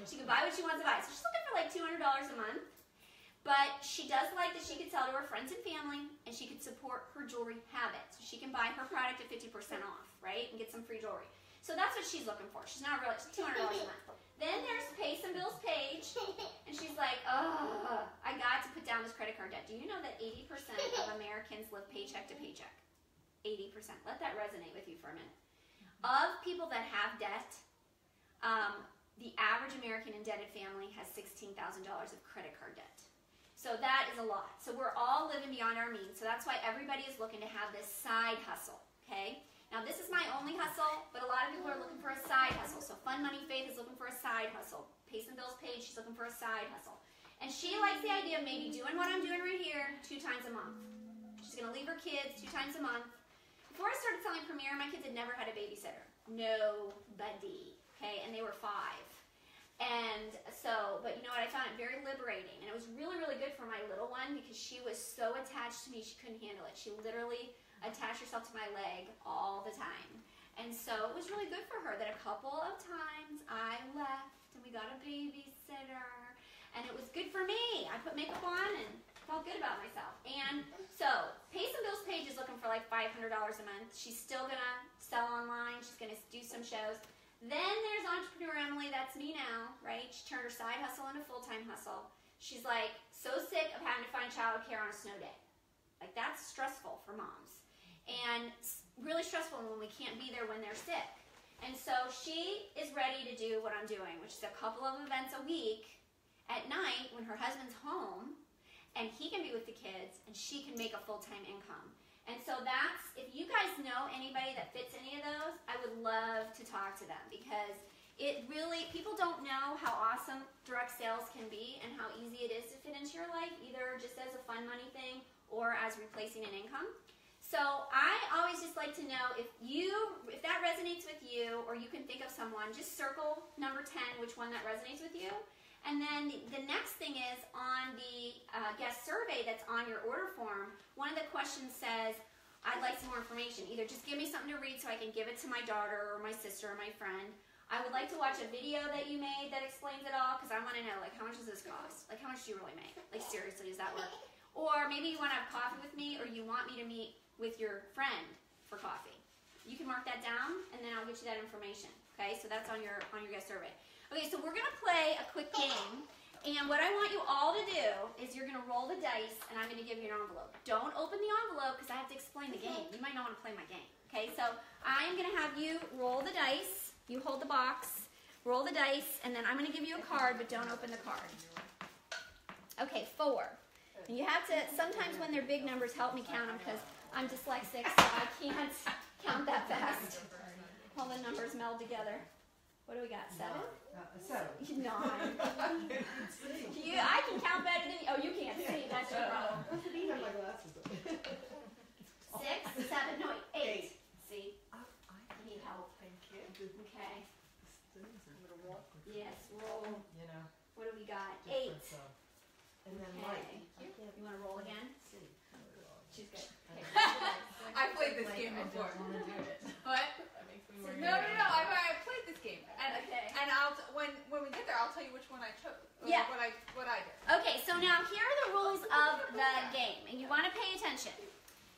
She can buy what she wants to buy. So she's looking for like $200 a month. But she does like that she could sell to her friends and family, and she could support her jewelry habit. So she can buy her product at 50% off, right, and get some free jewelry. So that's what she's looking for. She's not really, it's $200 a month. Then there's Pay Some Bills page, and she's like, oh, I got to put down this credit card debt. Do you know that 80% of Americans live paycheck to paycheck? 80%. Let that resonate with you for a minute. Of people that have debt, the average American indebted family has $16,000 of credit card debt. So that is a lot. So we're all living beyond our means. So that's why everybody is looking to have this side hustle, okay? Now this is my only hustle, but a lot of people are looking for a side hustle. So Fun Money Faith is looking for a side hustle. Pay Some Bills page, she's looking for a side hustle. And she likes the idea of maybe doing what I'm doing right here 2 times a month. She's going to leave her kids 2 times a month. Before I started selling Premier, my kids had never had a babysitter. Nobody, okay? And they were 5. And so, but you know what, I found it very liberating, and it was really, really good for my little one because she was so attached to me, she couldn't handle it. She literally attached herself to my leg all the time. And so it was really good for her that a couple of times I left and we got a babysitter, and it was good for me. I put makeup on and felt good about myself. And so, Pay Some Bills page is looking for like $500 a month. She's still gonna sell online, she's gonna do some shows. Then there's Entrepreneur Emily, that's me now, right? She turned her side hustle into full-time hustle. She's like so sick of having to find childcare on a snow day. Like that's stressful for moms. And really stressful when we can't be there when they're sick. And so she is ready to do what I'm doing, which is a couple of events a week at night when her husband's home and he can be with the kids and she can make a full-time income. And so that's, if you guys know anybody that fits any of those, I would love to talk to them because it really, people don't know how awesome direct sales can be and how easy it is to fit into your life, either just as a fun money thing or as replacing an income. So I always just like to know if that resonates with you or you can think of someone, just circle number 10, which one that resonates with you. And then the next thing is on the guest survey that's on your order form, one of the questions says, I'd like some more information. Either just give me something to read so I can give it to my daughter or my sister or my friend. I would like to watch a video that you made that explains it all because I want to know, like, how much does this cost? Like, how much do you really make? Like, seriously, does that work? Or maybe you want to have coffee with me or you want me to meet with your friend for coffee. You can mark that down and then I'll get you that information. Okay, so that's on your guest survey. Okay, so we're gonna play a quick game, and what I want you all to do is you're gonna roll the dice, and I'm gonna give you an envelope. Don't open the envelope because I have to explain the game. You might not want to play my game. Okay, so I'm gonna have you roll the dice. You hold the box, roll the dice, and then I'm gonna give you a card, but don't open the card. Okay, 4. And you have to, sometimes when they're big numbers, help me count them because I'm dyslexic, so I can't count that fast. All the numbers meld together. What do we got? 7? 7. 9. I can count better than you. Oh, you can't see. That's your problem. 6, 7. No, wait. 8. See? I need help. Thank you. Okay. Roll. Yes, roll. You know. What do we got? 8. And then Okay. light. You want to roll again? She's good. Okay. I played this game before. What? So No. I played this game. And Okay. and when we get there, I'll tell you which one I chose. Yeah. What I did. Okay, so now here are the rules of the game, and you want to pay attention.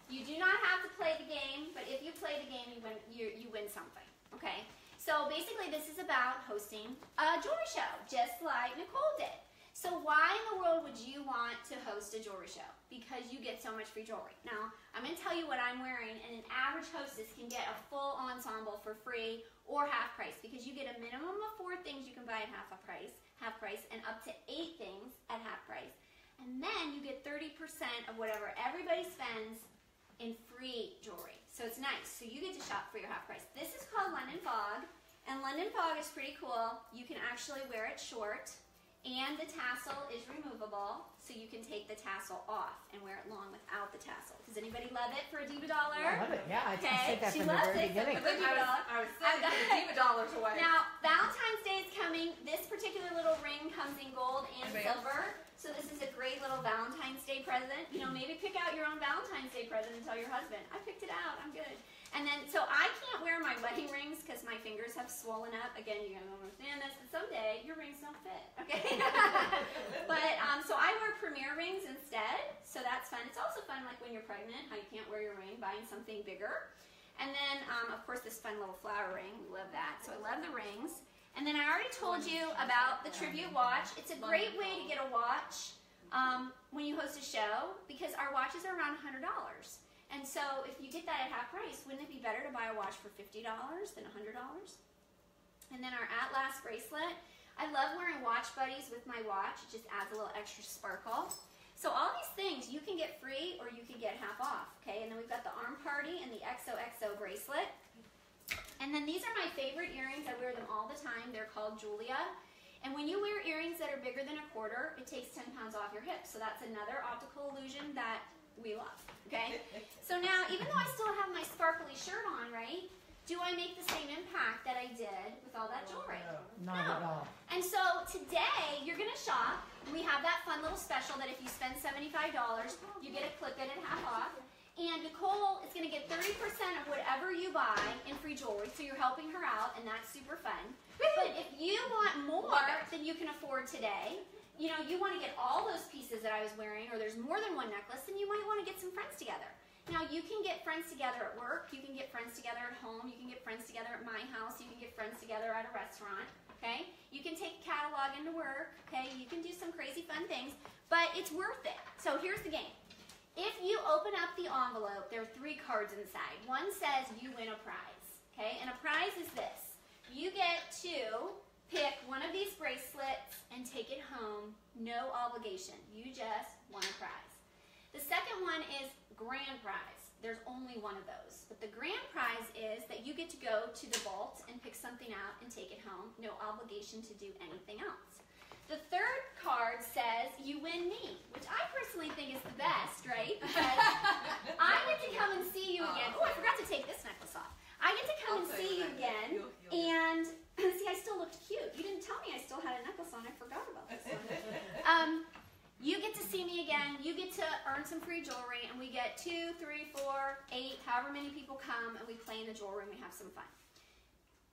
You do not have to play the game, but if you play the game, you win something. Okay? So basically, this is about hosting a jewelry show, just like Nicole did. So why in the world would you want to host a jewelry show? Because you get so much free jewelry. Now, I'm going to tell you what I'm wearing, and an average hostess can get a full ensemble for free or half price because you get a minimum of 4 things you can buy at half price, and up to 8 things at half price. And then you get 30% of whatever everybody spends in free jewelry. So it's nice. So you get to shop for your half price. This is called London Fog, and London Fog is pretty cool. You can actually wear it short. And the tassel is removable, so you can take the tassel off and wear it long without the tassel. Does anybody love it for a Diva Dollar? I love it, yeah. I Okay, said that she from the loves very it. beginning. For the Diva Dollar. I was saying Diva dollars away. Now, Valentine's Day is coming. This particular little ring comes in gold and silver. So this is a great little Valentine's Day present. You know, maybe pick out your own Valentine's Day present and tell your husband, I picked it out, I'm good. And then, so I can't wear my wedding rings because my fingers have swollen up. Again, you're going to understand this, but someday your rings don't fit, okay? But, so I wear premier rings instead, so that's fun. It's also fun, like when you're pregnant, how you can't wear your ring, buying something bigger. And then, of course, this fun little flower ring. We love that. So I love the rings. And then I already told you about the trivia watch. It's a great way to get a watch when you host a show because our watches are around $100. And so if you get that at half price, wouldn't it be better to buy a watch for $50 than $100? And then our At Last bracelet. I love wearing watch buddies with my watch. It just adds a little extra sparkle. So all these things you can get free or you can get half off, okay? And then we've got the Arm Party and the XOXO bracelet. And then these are my favorite earrings. I wear them all the time. They're called Julia. And when you wear earrings that are bigger than a quarter, it takes 10 pounds off your hips. So that's another optical illusion that we love, okay? So now, even though I still have my sparkly shirt on, right, do I make the same impact that I did with all that jewelry? Not at all. And so today, you're going to shop, and we have that fun little special that if you spend $75, you get to clip it at half off. And Nicole is going to get 30% of whatever you buy in free jewelry, so you're helping her out, and that's super fun. But if you want more than you can afford today, you know, you want to get all those pieces that I was wearing, or there's more than one necklace, then you might want to get some friends together. Now, you can get friends together at work, you can get friends together at home, you can get friends together at my house, you can get friends together at a restaurant, okay? You can take a catalog into work, okay? You can do some crazy fun things, but it's worth it. So here's the game. If you open up the envelope, there are 3 cards inside. One says you win a prize, okay? And a prize is this. You get to pick one of these bracelets and take it home, no obligation. You just won a prize. The second one is grand prize. There's only one of those. But the grand prize is that you get to go to the vault and pick something out and take it home, no obligation to do anything else. The third card says you win me, which I personally think is the best, right? Because I get to come and see you again. Oh, I forgot to take this necklace off. I get to come and see you again, and see, I still looked cute. You didn't tell me I still had a necklace on. I forgot about this one. You get to see me again. You get to earn some free jewelry, and we get 2, 3, 4, 8, however many people come, and we play in the jewelry and we have some fun.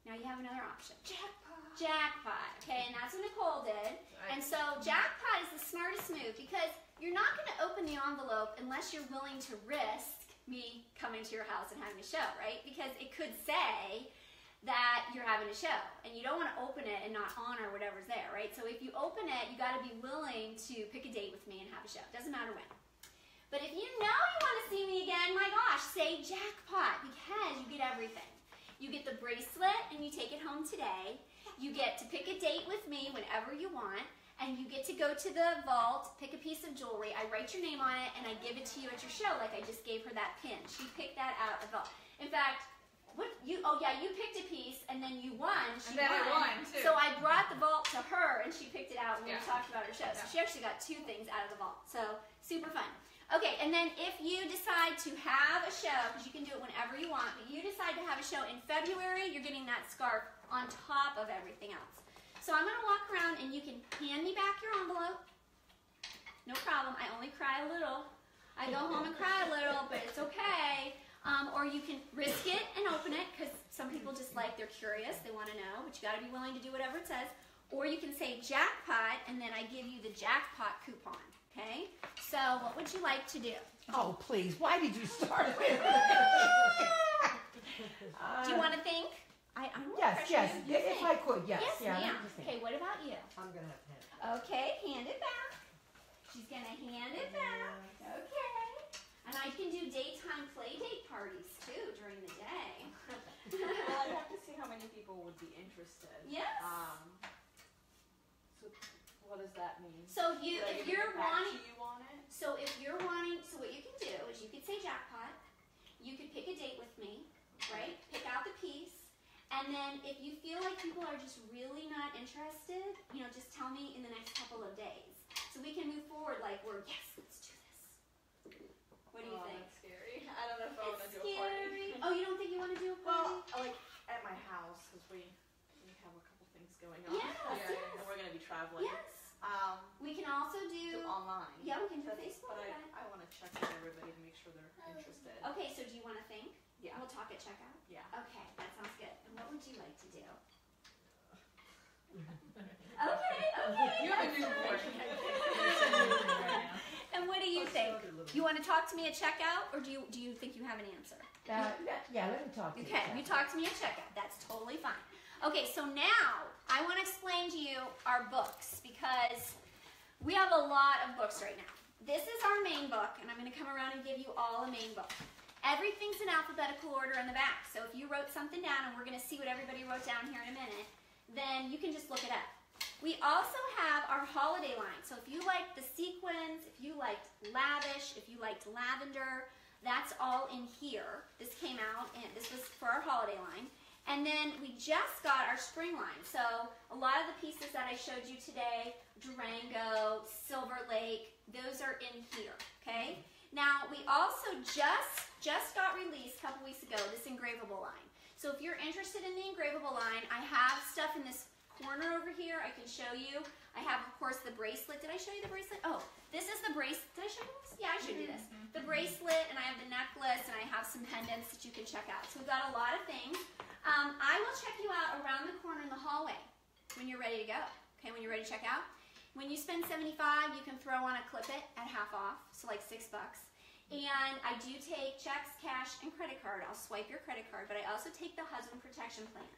Now you have another option. Jackpot. Jackpot. Okay, and that's what Nicole did. And so jackpot is the smartest move because you're not going to open the envelope unless you're willing to risk me coming to your house and having a show, right? Because it could say that you're having a show, and you don't want to open it and not honor whatever's there, right? So if you open it, you got to be willing to pick a date with me and have a show. Doesn't matter when. But if you know you want to see me again, my gosh, say jackpot because you get everything. You get the bracelet and you take it home today. You get to pick a date with me whenever you want, and you get to go to the vault, pick a piece of jewelry. I write your name on it, and I give it to you at your show, like I just gave her that pin. She picked that out of the vault. In fact, you picked a piece, and then you won. She and then won. I won, too. So I brought the vault to her, and she picked it out when we talked about her show. So Yeah. she actually got 2 things out of the vault. So super fun. Okay, and then if you decide to have a show, because you can do it whenever you want, but you decide to have a show in February, you're getting that scarf on top of everything else. So I'm going to walk around, and you can hand me back your envelope. No problem. I only cry a little. I go home and cry a little, but it's okay. Or you can risk it and open it, because some people just they're curious, they want to know, but you got to be willing to do whatever it says. Or you can say jackpot, and then I give you the jackpot coupon, okay? So what would you like to do? Oh, please. Why did you start with it? Do you want to think? I won't Yes, pressure yes. you. You If think. I could, yes. Yes, yeah, ma'am. just think. Okay, what about you? I'm going to have to Okay, hand it back. She's going to hand it back. Okay. And I can do daytime play date parties, too, during the day. Well, I'd have to see how many people would be interested. Yes. So what does that mean? So Would I if give you're it back wanting, to you on it? so what you can do is you could say jackpot. You could pick a date with me, right? Pick out the piece. And then if you feel like people are just really not interested, just tell me in the next couple of days. So we can move forward yes, let's do this. What do you think? That's scary. I don't know if I want to It's do a party. scary. Oh, you don't think you want to do a party? Well, at my house, because we have a couple things going on. Yes, yes. And we're going to be traveling. Yes. We can also do online. Yeah, we can do Facebook. But Okay. I want to check with everybody to make sure they're interested. Okay, so do you want to think? Yeah. We'll talk at checkout. Yeah. Okay, that sounds good. And what would you like to do? Okay. You have a new board. And what do you think? You want to talk to me at checkout, or do you think you have an answer? yeah, let me talk to you. Okay, you talk to me at checkout. That's totally fine. Okay, so now I want to explain to you our books because we have a lot of books right now. This is our main book, and I'm going to come around and give you all a main book. Everything's in alphabetical order in the back, so if you wrote something down, and we're going to see what everybody wrote down here in a minute, then you can just look it up. We also have our holiday line, so if you liked the sequins, if you liked lavish, if you liked lavender, that's all in here. This came out, and this was for our holiday line. And then we just got our spring line. So a lot of the pieces that I showed you today, Durango, Silver Lake, those are in here, okay? Now, we also just got released a couple weeks ago, this engravable line. So if you're interested in the engravable line, I have stuff in this corner over here I can show you. I have, of course, the bracelet. Did I show you the bracelet? Oh, this is the bracelet. Did I show you this? Yeah, I showed you this. The bracelet, and I have the necklace, and I have some pendants that you can check out. So we've got a lot of things. I will check you out around the corner in the hallway when you're ready to go. Okay, when you're ready to check out. When you spend $75, you can throw on a clip it at half off, so like $6. And I do take checks, cash, and credit card. I'll swipe your credit card, but I also take the husband protection plan,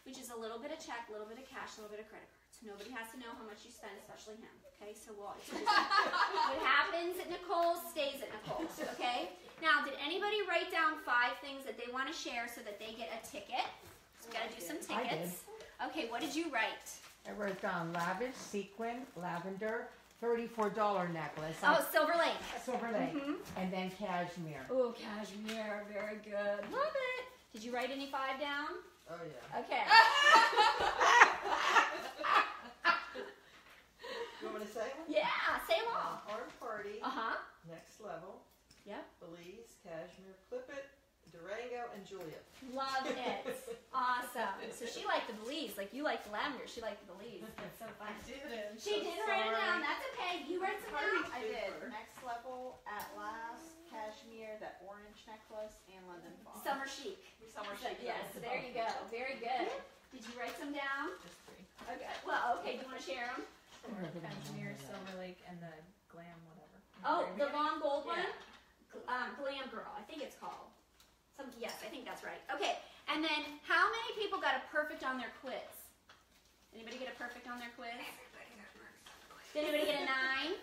which is a little bit of check, a little bit of cash, a little bit of credit card. So nobody has to know how much you spend, especially him. Okay, so what happens at Nicole's stays at Nicole's. Okay. Now, did anybody write down 5 things that they want to share so that they get a ticket? So we got to do some tickets. Okay, what did you write? I wrote down lavish sequin, lavender, $34 necklace. Oh, Silver Lake. Silver Lake. And then cashmere. Oh, cashmere. Very good. Love it. Did you write any 5 down? Oh, yeah. Okay. You want me to say them? Yeah, say them all. Hard Party, Uh-huh. Next Level, Yep. Belize, Cashmere, Clip It, Durango, and Julia. Love it. Awesome. So she liked the Belize. Like you liked the lavender. She liked the Belize. That's so fun. didn't. She didn't write it down. That's okay. You wrote some down. I did. Next Level, At Last, Cashmere, that orange necklace, and London Fog. Summer chic. Summer So, chic. yes, there you go. Very good. Did you write some down? Just 3. Okay. Well, okay. Do you want to share them? Cashmere, Silver Lake, and the Glam whatever. Oh, the long gold one? Yeah. Glam Girl, I think it's called. Yes, I think that's right. Okay, and then how many people got a perfect on their quiz? Anybody get a perfect on their quiz? Everybody got marks. Did anybody get a 9?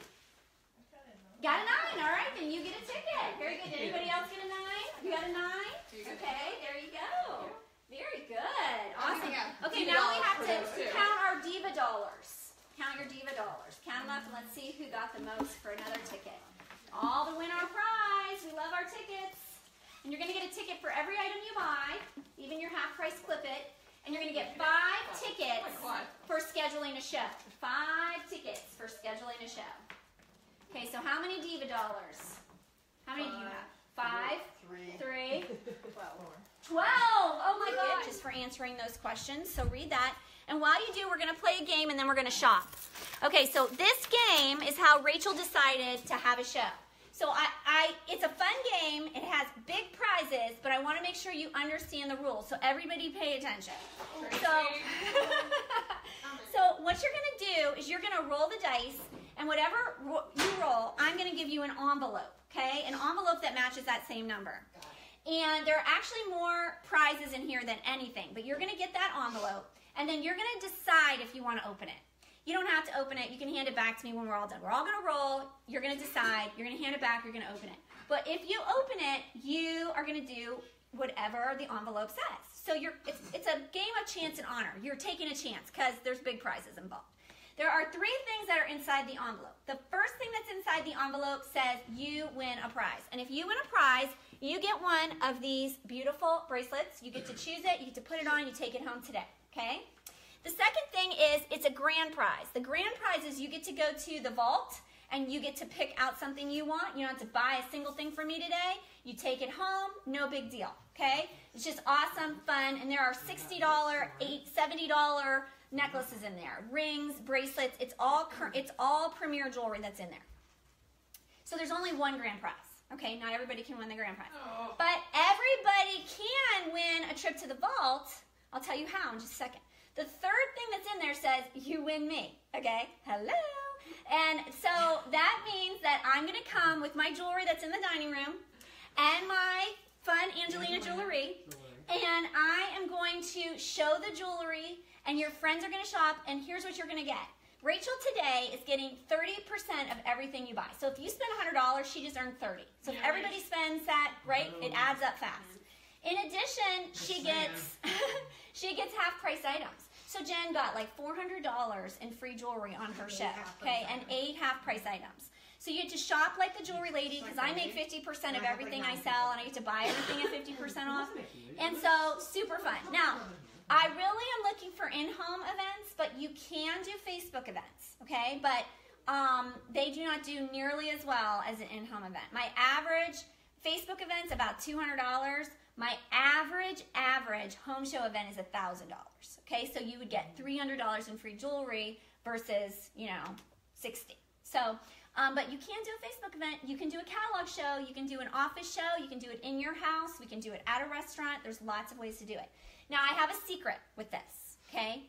Got a 9, all right, then you get a ticket. Very good. Did anybody else get a 9? You got a 9? Okay, there you go. Very good. Awesome. Okay, now we have to count our diva dollars. Count your diva dollars. Count them up and let's see who got the most for another ticket. All to win our prize. We love our tickets. And you're going to get a ticket for every item you buy, even your half-price Clip It. And you're going to get 5 tickets for scheduling a show. 5 tickets for scheduling a show. Okay, so how many diva dollars? How many do you have? 5? 3? 12. Oh my God. Just for answering those questions. So read that. And while you do, we're going to play a game and then we're going to shop. Okay, so this game is how Rachel decided to have a show. So it's a fun game. It has big prizes, but I want to make sure you understand the rules. So everybody pay attention. So what you're going to do is you're going to roll the dice, and whatever you roll, I'm going to give you an envelope, okay? An envelope that matches that same number. And there are actually more prizes in here than anything, but you're going to get that envelope, and then you're going to decide if you want to open it. You don't have to open it. You can hand it back to me when we're all done. We're all going to roll. You're going to decide. You're going to hand it back. You're going to open it. But if you open it, you are going to do whatever the envelope says. So it's a game of chance and honor. You're taking a chance because there's big prizes involved. There are 3 things that are inside the envelope. The first thing that's inside the envelope says you win a prize. And if you win a prize, you get one of these beautiful bracelets. You get to choose it. You get to put it on. You take it home today. Okay? The second thing is it's a grand prize. The grand prize is you get to go to the vault and you get to pick out something you want. You don't have to buy a single thing for me today. You take it home, no big deal, okay? It's just awesome, fun, and there are $60, $70 necklaces in there, rings, bracelets. It's all premier jewelry that's in there. So there's only one grand prize, okay? Not everybody can win the grand prize. Oh. But everybody can win a trip to the vault. I'll tell you how in just a second. The third thing that's in there says, you win me, okay? Hello. And so that means that I'm going to come with my jewelry that's in the dining room and my fun Angelina jewelry, and I am going to show the jewelry, and your friends are going to shop, and here's what you're going to get. Rachel today is getting 30% of everything you buy. So if you spend $100, she just earned $30. So if everybody spends that, right, it adds up fast. In addition, she gets half-price items. So Jen got like $400 in free jewelry on her show, okay, and 8 half-price items. So you get to shop like the jewelry lady because I make 50% of everything I sell, and I get to buy everything at 50% off. And so super fun. Now, I really am looking for in-home events, but you can do Facebook events, okay? But they do not do nearly as well as an in-home event. My average Facebook event's about $200. My average home show event is $1,000. Okay, so you would get $300 in free jewelry versus, $60. So, but you can do a Facebook event. You can do a catalog show. You can do an office show. You can do it in your house. We can do it at a restaurant. There's lots of ways to do it. Now, I have a secret with this. Okay,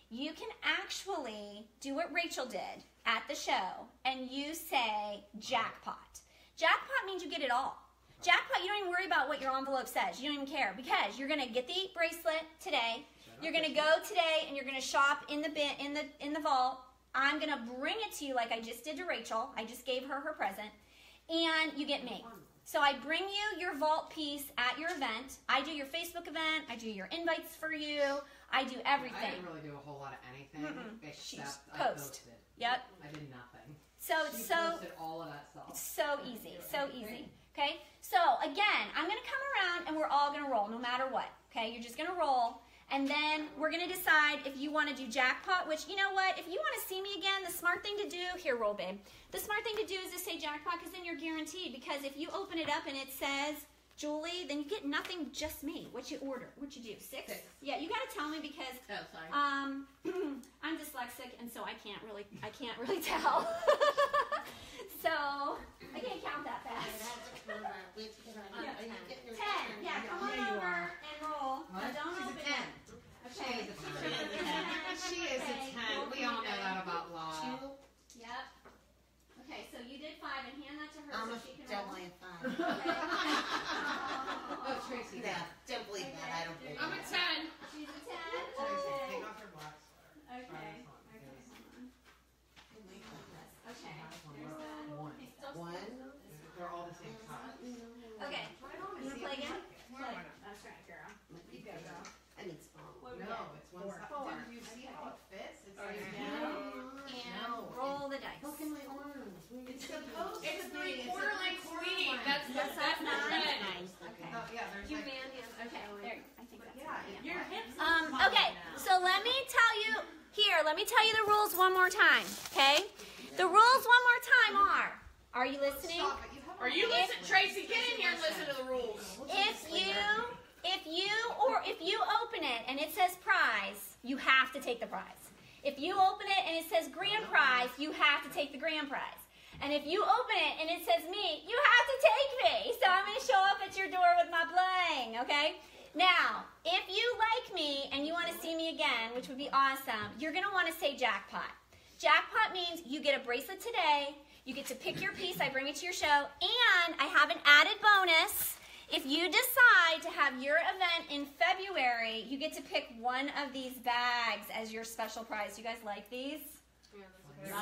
you can actually do what Rachel did at the show, and you say jackpot. Jackpot means you get it all. Jackpot, you don't even worry about what your envelope says. You don't even care because you're going to get the bracelet today. You're going to go today and you're going to shop in the vault. I'm going to bring it to you like I just did to Rachel. I just gave her her present. and you get me. So I bring you your vault piece at your event. I do your Facebook event. I do your invites for you. I do everything. I didn't really do a whole lot of anything except I post. posted. Yep. I did nothing. So it's She posted all of that stuff. It's so easy, so easy. Okay. So again, I'm gonna come around and we're all gonna roll, no matter what. Okay. You're just gonna roll. And then we're going to decide if you want to do jackpot, which, you know what, if you want to see me again, the smart thing to do, here, roll, babe. The smart thing to do is to say jackpot, because then you're guaranteed. Because if you open it up and it says Julie, then you get nothing, just me. What you order? What you do? Six? Yeah, you got to tell me because I'm dyslexic, and so I can't really tell. So I can't count that fast. 10. Yeah, come on over and roll. Now don't open it. Okay. She is a 10. We all know that about law. Yep. Okay, so you did 5, and hand that to her so she can roll. Definitely a 5. Okay. Oh, Tracy. Yeah, don't believe that. I don't believe I'm a that. 10. She's a 10. Tracy, Okay. take off your black sweater. Okay. Try this on. Okay. There's that. One. They're all the same size. Okay. You want to play again? Play. That's right, girl. You go, girl. I need small. What do we No, get? it's one size. 4. Did you see how it fits? It's like And roll the dice. Look at my arms. It's supposed It's to be. 3/4 length sweetie. That's That's that's not not nice. red. Okay. Oh, yeah, there's You like, man him. Okay. There. I think that's yeah, Your hips. Okay, so let me tell you the rules one more time, okay? The rules one more time are you listening? stop it. You have Are you listening, Tracy? Get in here and listen to the rules. If you open it and it says prize, you have to take the prize. If you open it and it says grand prize, you have to take the grand prize. And if you open it and it says me, you have to take me. So I'm going to show up at your door with my bling, okay? Now, if you like me and you want to see me again, which would be awesome, you're going to want to say jackpot. Jackpot means you get a bracelet today, you get to pick your piece, I bring it to your show, and I have an added bonus. If you decide to have your event in February, you get to pick one of these bags as your special prize. You guys like these?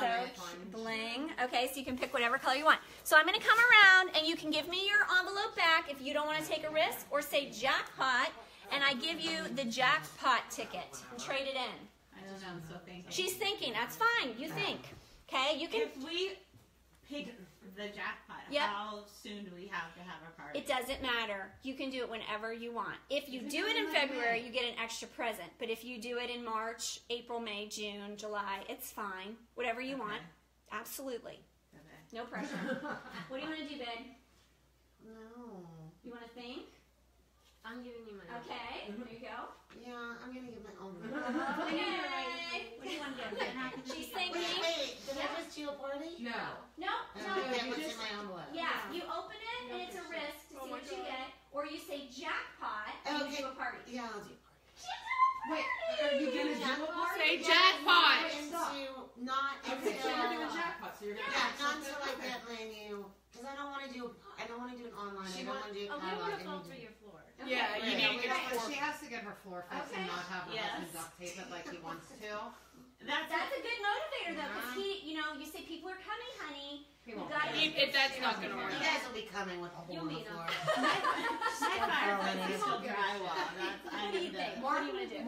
So bling. Okay, so you can pick whatever color you want. So I'm going to come around and you can give me your envelope back if you don't want to take a risk, or say jackpot, and I give you the jackpot ticket and trade it in. I don't know, I'm still thinking. She's thinking. That's fine. You think. Okay, you can. If we pick the jackpot, Yep. how soon do we have to have our party? It doesn't matter. You can do it whenever you want. If you do it in February, you get an extra present. But if you do it in March, April, May, June, July, it's fine. Whatever you want. Absolutely. Okay. No pressure. What do you want to do, babe? No. You want to think? I'm giving you my. Okay. There you go. Yeah, I'm gonna get my own. Okay. What do you want to do? She's thinking. Wait, did I just do a party? No. No. I No. don't get what's in my envelope. Yeah. You open it and it's a risk to see what you get, or you say jackpot and you do a party. Yeah, I'll do a party. Wait, are you gonna do a party? Say jackpot. Not Okay, so you're doing jackpot, so you're gonna Yeah, not until I get my new. Because I don't want to do it online. I don't want to do Oh, we catalog. want to fall through your floor. Yeah, you need to get But four. she has to get her floor fixed and not have her Yes. husband duct tape it like he wants to. That's a good motivator though, because you say people are coming, honey. He won't. gotta do it. That's not gonna work. You guys will be coming with a hole You'll in the meet floor. My fireplace is still drywall. That's What do you think? More What do you want to do?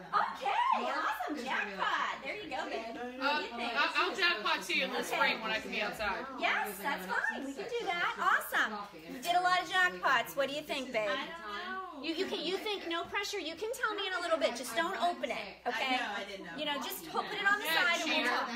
Okay, awesome, jackpot. There you go, babe. What do you think? I'll jackpot to you in the spring when I can be outside. Yes, that's fine. We can do that. Awesome. You did a lot of jackpots. What do you think, babe? I don't know. You think no pressure. You can tell me in a little bit. Just don't open it, okay? I know, I didn't know. You know, just put it on the side and we'll talk.